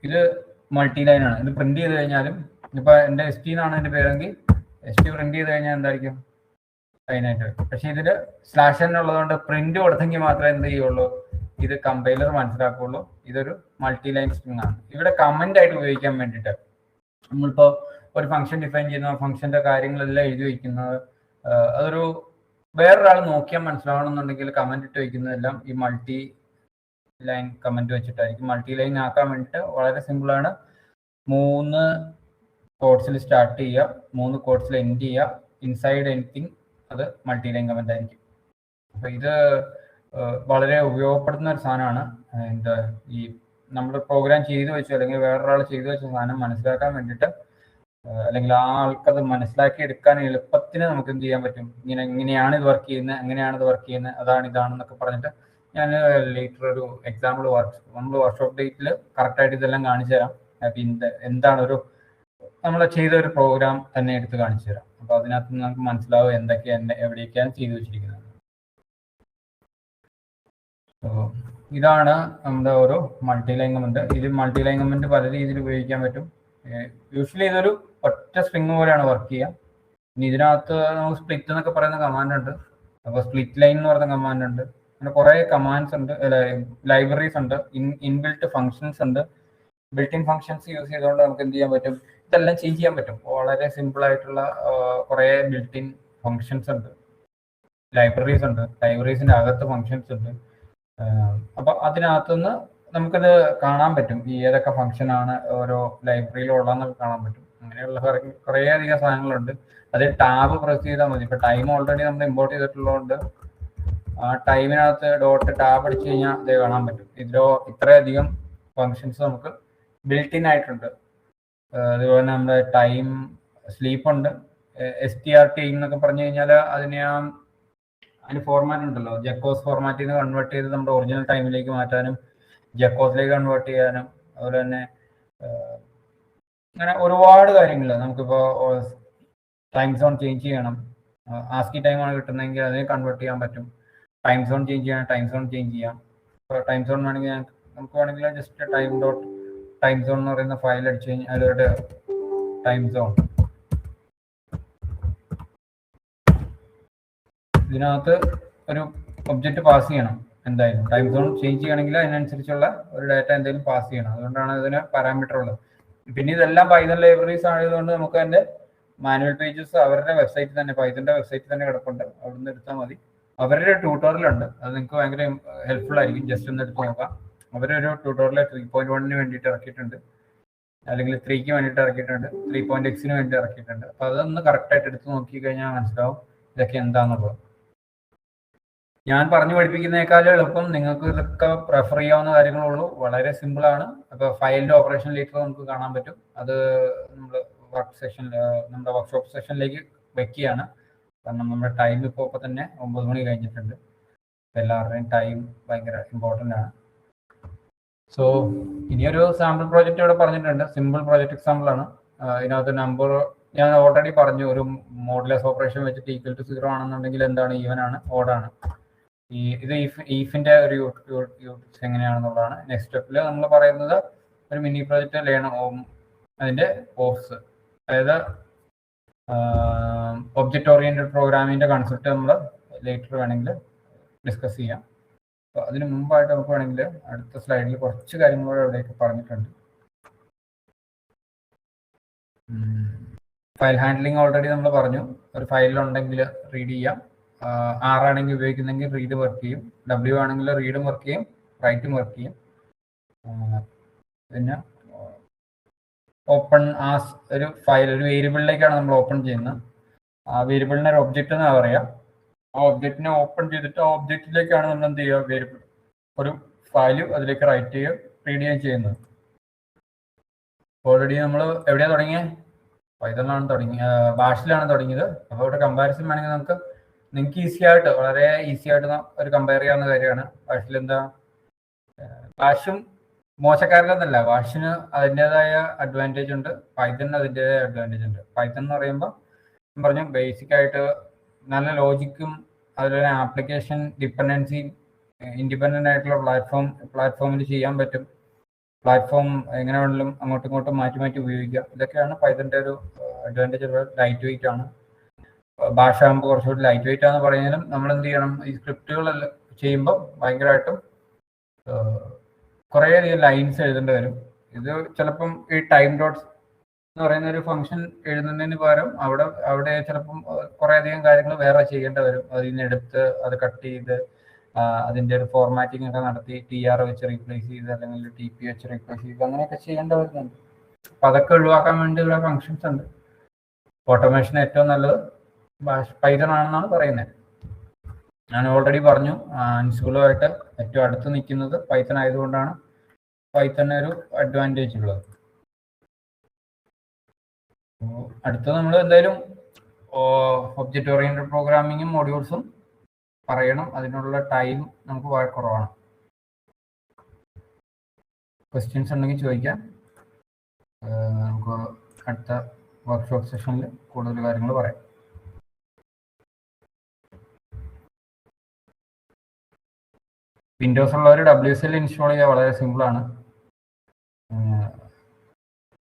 ഇത് മൾട്ടി ലൈൻ ആണ്. ഇത് പ്രിന്റ് ചെയ്ത് കഴിഞ്ഞാലും ഇപ്പൊ എന്റെ ST എന്നാണ് എന്റെ പേരെങ്കിൽ ST പ്രിന്റ് ചെയ്ത് കഴിഞ്ഞാൽ എന്തായിരിക്കും ലൈനായിട്ട്. പക്ഷെ ഇതില് /n ഉള്ളതുകൊണ്ട് പ്രിന്റ് കൊടുത്തെങ്കിൽ മാത്രമേ എന്ത് ചെയ്യുള്ളൂ, ഇത് കമ്പൈലർ മനസ്സിലാക്കുള്ളൂ ഇതൊരു മൾട്ടി ലൈൻ സ്ട്രിങ് ആണ്. ഇവിടെ കമന്റ് ആയിട്ട് ഉപയോഗിക്കാൻ വേണ്ടിയിട്ട് നമ്മളിപ്പോ ഒരു ഫംഗ്ഷൻ ഡിഫൈൻ ചെയ്യുന്ന ഫംഗ്ഷന്റെ കാര്യങ്ങളെല്ലാം എഴുതി വയ്ക്കുന്നത്, അതൊരു വേറൊരാൾ നോക്കിയാൽ മനസ്സിലാവണമെന്നുണ്ടെങ്കിൽ കമന്റ് ഇട്ട് വയ്ക്കുന്നതെല്ലാം ഈ മൾട്ടി ലൈൻ കമന്റ് വെച്ചിട്ടായിരിക്കും. മൾട്ടി ലൈൻ ആക്കാൻ വേണ്ടിയിട്ട് വളരെ സിമ്പിൾ ആണ്. 3 കോഡ്സിൽ സ്റ്റാർട്ട് ചെയ്യുക, 3 കോഡ്സിൽ എൻഡ് ചെയ്യുക, ഇൻസൈഡ് എനിത്തിങ്, അത് മൾട്ടി ലൈൻ കമന്റ് ആയിരിക്കും. അപ്പൊ ഇത് വളരെ ഉപയോഗപ്പെടുത്തുന്ന ഒരു സാധനമാണ്. എന്താ ഈ നമ്മൾ പ്രോഗ്രാം ചെയ്തു വെച്ചു അല്ലെങ്കിൽ വേറൊരാൾ ചെയ്തു വെച്ച സാധനം മനസ്സിലാക്കാൻ വേണ്ടിയിട്ട്, അല്ലെങ്കിൽ ആ ആൾക്കത് മനസ്സിലാക്കി എടുക്കാൻ എളുപ്പത്തിന് നമുക്ക് എന്ത് ചെയ്യാൻ പറ്റും, ഇങ്ങനെയാണ് ഇത് വർക്ക് ചെയ്യുന്നത്, എങ്ങനെയാണ് ഇത് വർക്ക് ചെയ്യുന്നത്, ഇതാണെന്നൊക്കെ പറഞ്ഞിട്ട് ഞാൻ ലേറ്റർ ഒരു എക്സാമ്പിൾ നമ്മൾ വർക്ക്ഷോപ്പ് ഡേറ്റിൽ കറക്റ്റായിട്ട് ഇതെല്ലാം കാണിച്ചു തരാം. എന്താണ് ഒരു നമ്മൾ ചെയ്ത ഒരു പ്രോഗ്രാം തന്നെ എടുത്ത് കാണിച്ചു തരാം. അപ്പൊ അതിനകത്ത് നമുക്ക് മനസ്സിലാവും എന്തൊക്കെയാണ് എവിടെയൊക്കെയാണ് ചെയ്തു വെച്ചിരിക്കുന്നത്. ഇതാണ് നമ്മുടെ ഒരു മൾട്ടി ലൈൻ കമന്റ്. ഇത് മൾട്ടി ലൈൻ കമന്റ് പല രീതിയിൽ ഉപയോഗിക്കാൻ പറ്റും. യൂഷ്വലി ഇതൊരു ഒറ്റ സ്ട്രിങ് പോലെയാണ് വർക്ക് ചെയ്യുക. ഇനി ഇതിനകത്ത് നമുക്ക് സ്പ്ലിറ്റ് എന്നൊക്കെ പറയുന്ന കമാൻഡ് ഉണ്ട്. അപ്പോൾ സ്പ്ലിറ്റ് ലൈൻ എന്ന് പറയുന്ന കമാൻഡ് ഉണ്ട്. അങ്ങനെ കുറെ കമാൻഡ്സ് ഉണ്ട്, ലൈബ്രറീസ് ഉണ്ട്, ഇൻബിൽറ്റ് ഫങ്ഷൻസ് ഉണ്ട്. ബിൽറ്റ് ഇൻ ഫങ്ഷൻസ് യൂസ് ചെയ്തുകൊണ്ട് നമുക്ക് എന്ത് ചെയ്യാൻ പറ്റും, ഇതെല്ലാം ചേഞ്ച് ചെയ്യാൻ പറ്റും. വളരെ സിമ്പിൾ ആയിട്ടുള്ള കുറെ ബിൽറ്റ് ഇൻ ഫങ്ഷൻസ് ഉണ്ട്, ലൈബ്രറീസ് ഉണ്ട്, ലൈബ്രറീസിന്റെ അകത്ത് ഫങ്ഷൻസ് ഉണ്ട്. അപ്പൊ അതിനകത്തുനിന്ന് നമുക്കത് കാണാൻ പറ്റും, ഈ ഏതൊക്കെ ഫംഗ്ഷൻ ആണ് ഓരോ ലൈബ്രറിയിലുള്ളതെന്നൊക്കെ കാണാൻ പറ്റും. അങ്ങനെയുള്ള കുറേ അധികം സാധനങ്ങളുണ്ട്. അത് ടാബ് പ്രസ് ചെയ്താൽ മതി. ഇപ്പൊ ടൈം ഓൾറെഡി നമ്മൾ ഇമ്പോർട്ട് ചെയ്തിട്ടുള്ളതുകൊണ്ട് ആ ടൈമിനകത്ത് ഡോട്ട് ടാബ് അടിച്ചു കഴിഞ്ഞാൽ ഇത് കാണാൻ പറ്റും. ഇതിലോ ഇത്രയധികം ഫങ്ഷൻസ് നമുക്ക് ബിൽറ്റ് ഇൻ ആയിട്ടുണ്ട്. അതുപോലെ നമ്മുടെ ടൈം സ്ലീപ്പ് ഉണ്ട്, STR ടൈം എന്നൊക്കെ പറഞ്ഞു കഴിഞ്ഞാൽ അതിന് ഫോർമാറ്റ് ഉണ്ടല്ലോ, ജക്കോസ് ഫോർമാറ്റിൽ നിന്ന് കൺവേർട്ട് ചെയ്ത് നമ്മുടെ ഒറിജിനൽ ടൈമിലേക്ക് മാറ്റാനും ജക്കോസിലേക്ക് കൺവേർട്ട് ചെയ്യാനും, അതുപോലെ തന്നെ അങ്ങനെ ഒരുപാട് കാര്യങ്ങൾ. നമുക്കിപ്പോൾ ടൈം സോൺ ചേഞ്ച് ചെയ്യണം, ആസ്കി ടൈമാണ് കിട്ടുന്നതെങ്കിൽ അതിനെ കൺവേർട്ട് ചെയ്യാൻ പറ്റും. ടൈം സോൺ ചേഞ്ച് ചെയ്യണം, ടൈം സോൺ ചേഞ്ച് ചെയ്യാം. ഇപ്പോൾ ടൈം സോൺ വേണമെങ്കിൽ നമുക്ക് വേണമെങ്കിൽ ജസ്റ്റ് ടൈം സോൺ എന്ന് പറയുന്ന ഫയൽ അടിച്ചു കഴിഞ്ഞാൽ അതിലൊരു ടൈം സോൺ ഇതിനകത്ത് ഒരു ഒബ്ജക്റ്റ് പാസ് ചെയ്യണം. എന്തായാലും ടൈം സോൺ ചേഞ്ച് ചെയ്യണമെങ്കിൽ അതിനനുസരിച്ചുള്ള ഒരു ഡാറ്റ എന്തെങ്കിലും പാസ് ചെയ്യണം. അതുകൊണ്ടാണ് ഇതിന് പാരാമീറ്റർ ഉള്ളത്. പിന്നെ ഇതെല്ലാം പൈതൺ ലൈബ്രറീസ് ആയതുകൊണ്ട് നമുക്ക് അതിന്റെ മാനുവൽ പേജസ് അവരുടെ വെബ്സൈറ്റിൽ തന്നെ, പൈതന്റെ വെബ്സൈറ്റിൽ തന്നെ കിടപ്പുണ്ട്. അവിടെ നിന്ന് എടുത്താൽ മതി. അവരുടെ ട്യൂട്ടോറിയൽ ഉണ്ട്, അത് നിങ്ങൾക്ക് ഭയങ്കര ഹെൽപ്ഫുൾ ആയിരിക്കും. ജസ്റ്റ് ഒന്ന് എടുത്ത് നോക്കാം. അവരൊരു ട്യൂട്ടോറിയൽ 3.1 വേണ്ടിയിട്ട് ഇറക്കിയിട്ടുണ്ട്, അല്ലെങ്കിൽ 3ക്ക് വേണ്ടിയിട്ട് ഇറക്കിയിട്ടുണ്ട്, 3.x വേണ്ടി ഇറക്കിയിട്ടുണ്ട്. അപ്പൊ അതൊന്ന് കറക്റ്റ് ആയിട്ട് എടുത്ത് നോക്കി കഴിഞ്ഞാൽ മനസ്സിലാവും ഇതൊക്കെ എന്താണെന്നുള്ളത്. ഞാൻ പറഞ്ഞു പഠിപ്പിക്കുന്നതിനേക്കാളും എളുപ്പം നിങ്ങൾക്ക് ഇതൊക്കെ റെഫർ ചെയ്യാവുന്ന കാര്യങ്ങളുള്ളൂ. വളരെ സിമ്പിൾ ആണ്. അപ്പൊ ഫയലിന്റെ ഓപ്പറേഷൻ ലേറ്റർ നമുക്ക് കാണാൻ പറ്റും. അത് നമ്മൾ വർക്ക് സെഷൻ, നമ്മുടെ വർക്ക്ഷോപ്പ് സെഷനിലേക്ക് വെക്കുകയാണ്. കാരണം നമ്മുടെ ടൈം ഇപ്പോൾ തന്നെ 9 മണി കഴിഞ്ഞിട്ടുണ്ട്. എല്ലാവരുടെയും ടൈം ഭയങ്കര ഇമ്പോർട്ടൻ്റ് ആണ്. സോ ഇനിയൊരു സാമ്പിൾ പ്രോജക്റ്റ് ഇവിടെ പറഞ്ഞിട്ടുണ്ട്. സിമ്പിൾ പ്രോജക്റ്റ് എക്സാമ്പിൾ ആണ്. ഇതിനകത്ത് നമ്പർ ഞാൻ ഓൾറെഡി പറഞ്ഞു. ഒരു മോഡുലസ് ഓപ്പറേഷൻ വെച്ചിട്ട് ഈക്വൽ ടു 0 ആണെന്നുണ്ടെങ്കിൽ എന്താണ്, ഈവൻ ആണ്, ഓഡാണ്. ഇത് ഈഫിന്റെ ഒരു യൂസ് എങ്ങനെയാണെന്നുള്ളതാണ്. നെക്സ്റ്റ് സ്റ്റെപ്പിൽ നമ്മൾ പറയുന്നത് ഒരു മിനി പ്രോജക്റ്റ് ലേണം അതിന്റെ കോഴ്സ്, അതായത് ഒബ്ജക്റ്റ് ഓറിയന്റഡ് പ്രോഗ്രാമിന്റെ കൺസെപ്റ്റ് നമ്മൾ ലേറ്റർ വേണമെങ്കിൽ ഡിസ്കസ് ചെയ്യാം. അപ്പോൾ അതിന് മുമ്പായിട്ട് നമുക്ക് വേണമെങ്കിൽ അടുത്ത സ്ലൈഡിൽ കുറച്ച് കാര്യങ്ങളോട് ഇവിടെയൊക്കെ പറഞ്ഞിട്ടുണ്ട്. ഫയൽ ഹാൻഡ്ലിംഗ് ഓൾറെഡി നമ്മൾ പറഞ്ഞു. ഒരു ഫയലിലുണ്ടെങ്കിൽ റീഡ് ചെയ്യാം. ആറാണെങ്കിൽ ഉപയോഗിക്കുന്നെങ്കിൽ റീഡ് വർക്ക് ചെയ്യും. W ആണെങ്കിൽ റീഡും വർക്ക് ചെയ്യും, റൈറ്റും വർക്ക് ചെയ്യും. പിന്നെ ഓപ്പൺ ആസ് ഒരു ഫയൽ, ഒരു വേരിയബിളിലേക്കാണ് നമ്മൾ ഓപ്പൺ ചെയ്യുന്നത്. ആ വേരിയബിളിനെ ഒരു ഒബ്ജക്റ്റ് എന്നാണ് പറയാം. ആ ഒബ്ജക്റ്റിനെ ഓപ്പൺ ചെയ്തിട്ട് ആ ഒബ്ജക്റ്റിലേക്കാണ് നമ്മൾ എന്ത് ചെയ്യുക, വേരിയബിൾ ഒരു ഫയല് അതിലേക്ക് റൈറ്റ് ചെയ്യുക, റീഡ് ചെയ്യുകയും ചെയ്യുന്നത്. ഓൾറെഡി നമ്മൾ എവിടെയാണ് തുടങ്ങിയത്? പൈതണിലാണ് തുടങ്ങിയത്, ബാഷിലാണ് തുടങ്ങിയത്. അപ്പോൾ ഇവിടെ കമ്പാരിസൺ വേണമെങ്കിൽ നിങ്ങൾക്ക് ഈസി ആയിട്ട്, വളരെ ഈസി ആയിട്ട് ഒരു കമ്പയർ ചെയ്യാവുന്ന കാര്യമാണ്. ബാഷിൽ എന്താ, ബാഷും മോശക്കാരനൊന്നല്ല. ബാഷിന് അതിൻ്റെതായ അഡ്വാൻറ്റേജ് ഉണ്ട്, പൈത്തണിന് അതിൻ്റെതായ അഡ്വാൻറ്റേജ് ഉണ്ട്. പൈത്തൺ എന്ന് പറയുമ്പോൾ പറഞ്ഞു ബേസിക് ആയിട്ട് നല്ല ലോജിക്കും അതുപോലെ ആപ്ലിക്കേഷൻ ഡിപ്പെൻഡൻസി ഇൻഡിപെൻഡൻ്റ് ആയിട്ടുള്ള പ്ലാറ്റ്ഫോമിൽ ചെയ്യാൻ പറ്റും. പ്ലാറ്റ്ഫോം എങ്ങനെ വേണമെങ്കിലും അങ്ങോട്ടും ഇങ്ങോട്ടും മാറ്റി മാറ്റി ഉപയോഗിക്കാം. ഇതൊക്കെയാണ് പൈത്തണിൻ്റെ ഒരു അഡ്വാൻറ്റേജ്. ലൈറ്റ് വെയിറ്റ് ആണ്. ഭാഷ ആകുമ്പോൾ കുറച്ചുകൂടി ലൈറ്റ് വെയിറ്റ് ആണെന്ന് പറയുന്നതിനും നമ്മൾ എന്ത് ചെയ്യണം, ഈ സ്ക്രിപ്റ്റുകളെല്ലാം ചെയ്യുമ്പോൾ ഭയങ്കരമായിട്ടും കുറേയധികം ലൈൻസ് എഴുതേണ്ടി വരും. ഇത് ചിലപ്പം ഈ ടൈം ഡോട്ട്സ് എന്ന് പറയുന്ന ഒരു ഫംഗ്ഷൻ എഴുതുന്നതിന് പകരം അവിടെ ചിലപ്പം കുറേയധികം കാര്യങ്ങൾ വേറെ ചെയ്യേണ്ടി വരും. അതിൽ നിന്ന് എടുത്ത് അത് കട്ട് ചെയ്ത് അതിൻ്റെ ഒരു ഫോർമാറ്റിംഗ് ഒക്കെ നടത്തി TR വെച്ച് റീപ്ലേസ് ചെയ്ത് അല്ലെങ്കിൽ TP വെച്ച് റീപ്ലേസ് ചെയ്ത് അങ്ങനെയൊക്കെ ചെയ്യേണ്ടി വരുന്നുണ്ട്. അപ്പം അതൊക്കെ ഒഴിവാക്കാൻ വേണ്ടിയുള്ള ഫങ്ഷൻസ് ഉണ്ട്. ഓട്ടോമേഷൻ ഏറ്റവും നല്ലത് പൈത്തൺ ആണെന്നാണ് പറയുന്നത്. ഞാൻ ഓൾറെഡി പറഞ്ഞു അൻസിബിളുമായിട്ട് ഏറ്റവും അടുത്ത് നിൽക്കുന്നത് പൈത്തൺ ആയതുകൊണ്ടാണ് പൈത്തണിന് ഒരു അഡ്വാൻറ്റേജ് ഉള്ളത്. അടുത്തത് നമ്മൾ എന്തായാലും ഒബ്ജക്റ്റ് ഓറിയന്റഡ് പ്രോഗ്രാമിങ്ങും മോഡ്യൂൾസും പറയണം. അതിനുള്ള ടൈം നമുക്ക് വളരെ കുറവാണ്. ക്വസ്റ്റ്യൻസ് ഉണ്ടെങ്കിൽ ചോദിക്കാം. നമുക്ക് അടുത്ത വർക്ക്ഷോപ്പ് സെഷനിൽ കൂടുതൽ കാര്യങ്ങൾ പറയാം. വിൻഡോസ് ഉള്ളവർ WSL ഇൻസ്റ്റാൾ ചെയ്യുക വളരെ സിമ്പിളാണ്.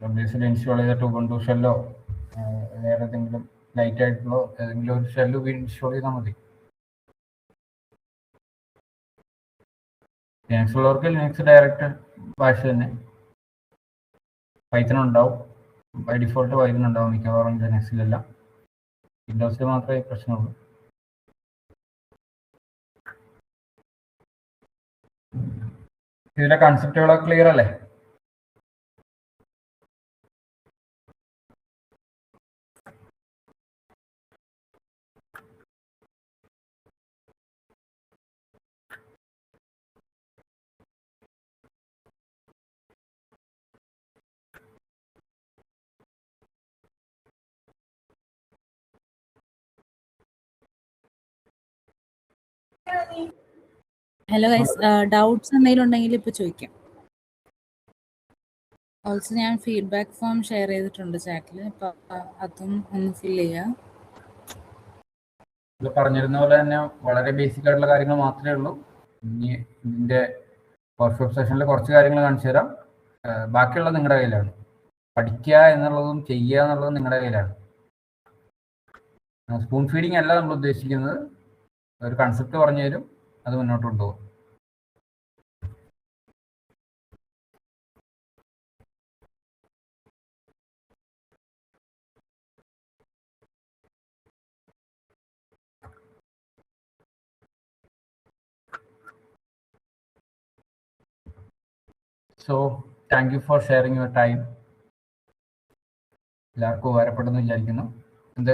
WSL ഇൻസ്റ്റാൾ ചെയ്തിട്ട് ഉബുണ്ടു ഷെല്ലോ വേറെ ഏതെങ്കിലും ലൈറ്റ് ആയിട്ടുള്ള ഏതെങ്കിലും ഒരു ഷെല്ല് ഇൻസ്റ്റാൾ ചെയ്താൽ മതി. ലിനക്സ് ഉള്ളവർക്ക് ലിനക്സ് ഡയറക്റ്റ് ഭാഷ തന്നെ. പൈത്തൺ ഉണ്ടാവും, ബൈ ഡിഫോൾട്ട് പൈത്തൺ ഉണ്ടാവും മിക്കവാറും ലിനക്സിലെല്ലാം. വിൻഡോസിൽ മാത്രമേ പ്രശ്നമുള്ളൂ. ഇതിന്റെ കൺസെപ്റ്റുകളൊക്കെ ക്ലിയർ അല്ലേ? ഹലോ ഗൈസ്, ഡൗട്ട്സ് എന്തെങ്കിലും ഉണ്ടെങ്കിൽ ഇപ്പോൾ ചോദിക്കാം. ഓൾസോ ഞാൻ ഫീഡ്ബാക്ക് ഫോം ഷെയർ ചെയ്തിട്ടുണ്ട് ചാറ്റിൽ, അപ്പോൾ അതും ഒന്ന് ഫിൽ ചെയ്യാം. ഇത് പറഞ്ഞിരുന്ന പോലെ തന്നെ വളരെ ബേസിക് ആയിട്ടുള്ള കാര്യങ്ങൾ മാത്രമേ ഉള്ളൂ. ഇനി ഇതിൻ്റെ വർക്ക്ഷോപ്പ് സെഷനിൽ കുറച്ച് കാര്യങ്ങൾ കാണിച്ചു തരാം. ബാക്കിയുള്ളത് നിങ്ങളുടെ കയ്യിലാണ്. പഠിക്കുക എന്നുള്ളതും ചെയ്യുക എന്നുള്ളതും നിങ്ങളുടെ കയ്യിലാണ്. സ്പൂൺ ഫീഡിങ് അല്ല നമ്മൾ ഉദ്ദേശിക്കുന്നത്. ഒരു കൺസെപ്റ്റ് പറഞ്ഞു തരും, അത് മുന്നോട്ട് കൊണ്ടുപോകും. So thank you for sharing your time. എല്ലാവർക്കും ഉപകാരപ്പെടുന്നു വിചാരിക്കുന്നു.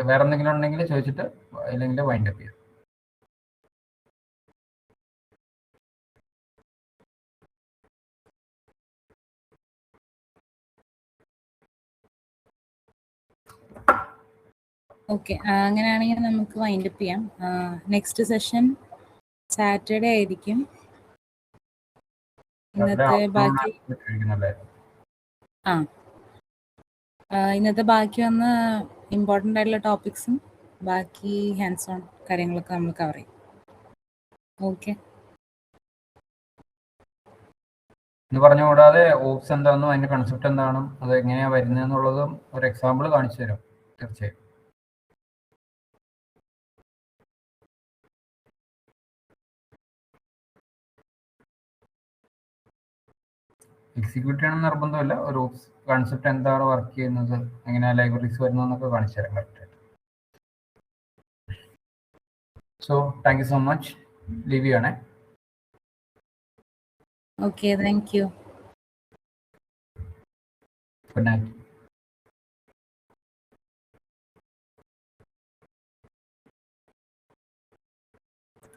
വേറെ എന്തെങ്കിലും ഉണ്ടെങ്കിൽ ചോദിച്ചിട്ട്, ഇല്ലെങ്കിൽ വൈൻഡ് അപ്പ് ചെയ്യാം. ഓക്കെ, അങ്ങനെയാണെങ്കിൽ നമുക്ക് വൈൻഡ് അപ്പ് ചെയ്യാം. നെക്സ്റ്റ് സെഷൻ സാറ്റർഡേ ആയിരിക്കും. ഇന്നത്തെ ബാക്കി ഇന്നത്തെ ബാക്കി വന്ന ഇമ്പോർട്ടൻ്റ് ആയിട്ടുള്ള ടോപ്പിക്സും ബാക്കി ഹാൻഡ്സ് ഓൺ കാര്യങ്ങളൊക്കെ നമ്മൾ കവർ ചെയ്യും. ഓക്കെ, എന്ന് പറഞ്ഞ കൂടാതെ ഓപ്സ് എന്താണെന്നും അതിന്റെ കൺസെപ്റ്റ് എന്താണെന്നും അത് എങ്ങനെയാണ് വരുന്നതെന്നുള്ളതും ഒരു എക്സാമ്പിൾ കാണിച്ചു തരും തീർച്ചയായും. എക്സിക്യൂട്ട് ചെയ്യണം നിർബന്ധമില്ല. ഒരു ഓപ്സ് കൺസെപ്റ്റ് എന്താണ് വർക്ക് ചെയ്യുന്നത്, എങ്ങനെയാണ് ലൈബ്രറീസ് വരുന്നതെന്നൊക്കെ കാണിച്ചു തരാം കറക്റ്റായിട്ട്. So thank you so much. Leave ചെയ്യണേ. Okay, thank you. Good night.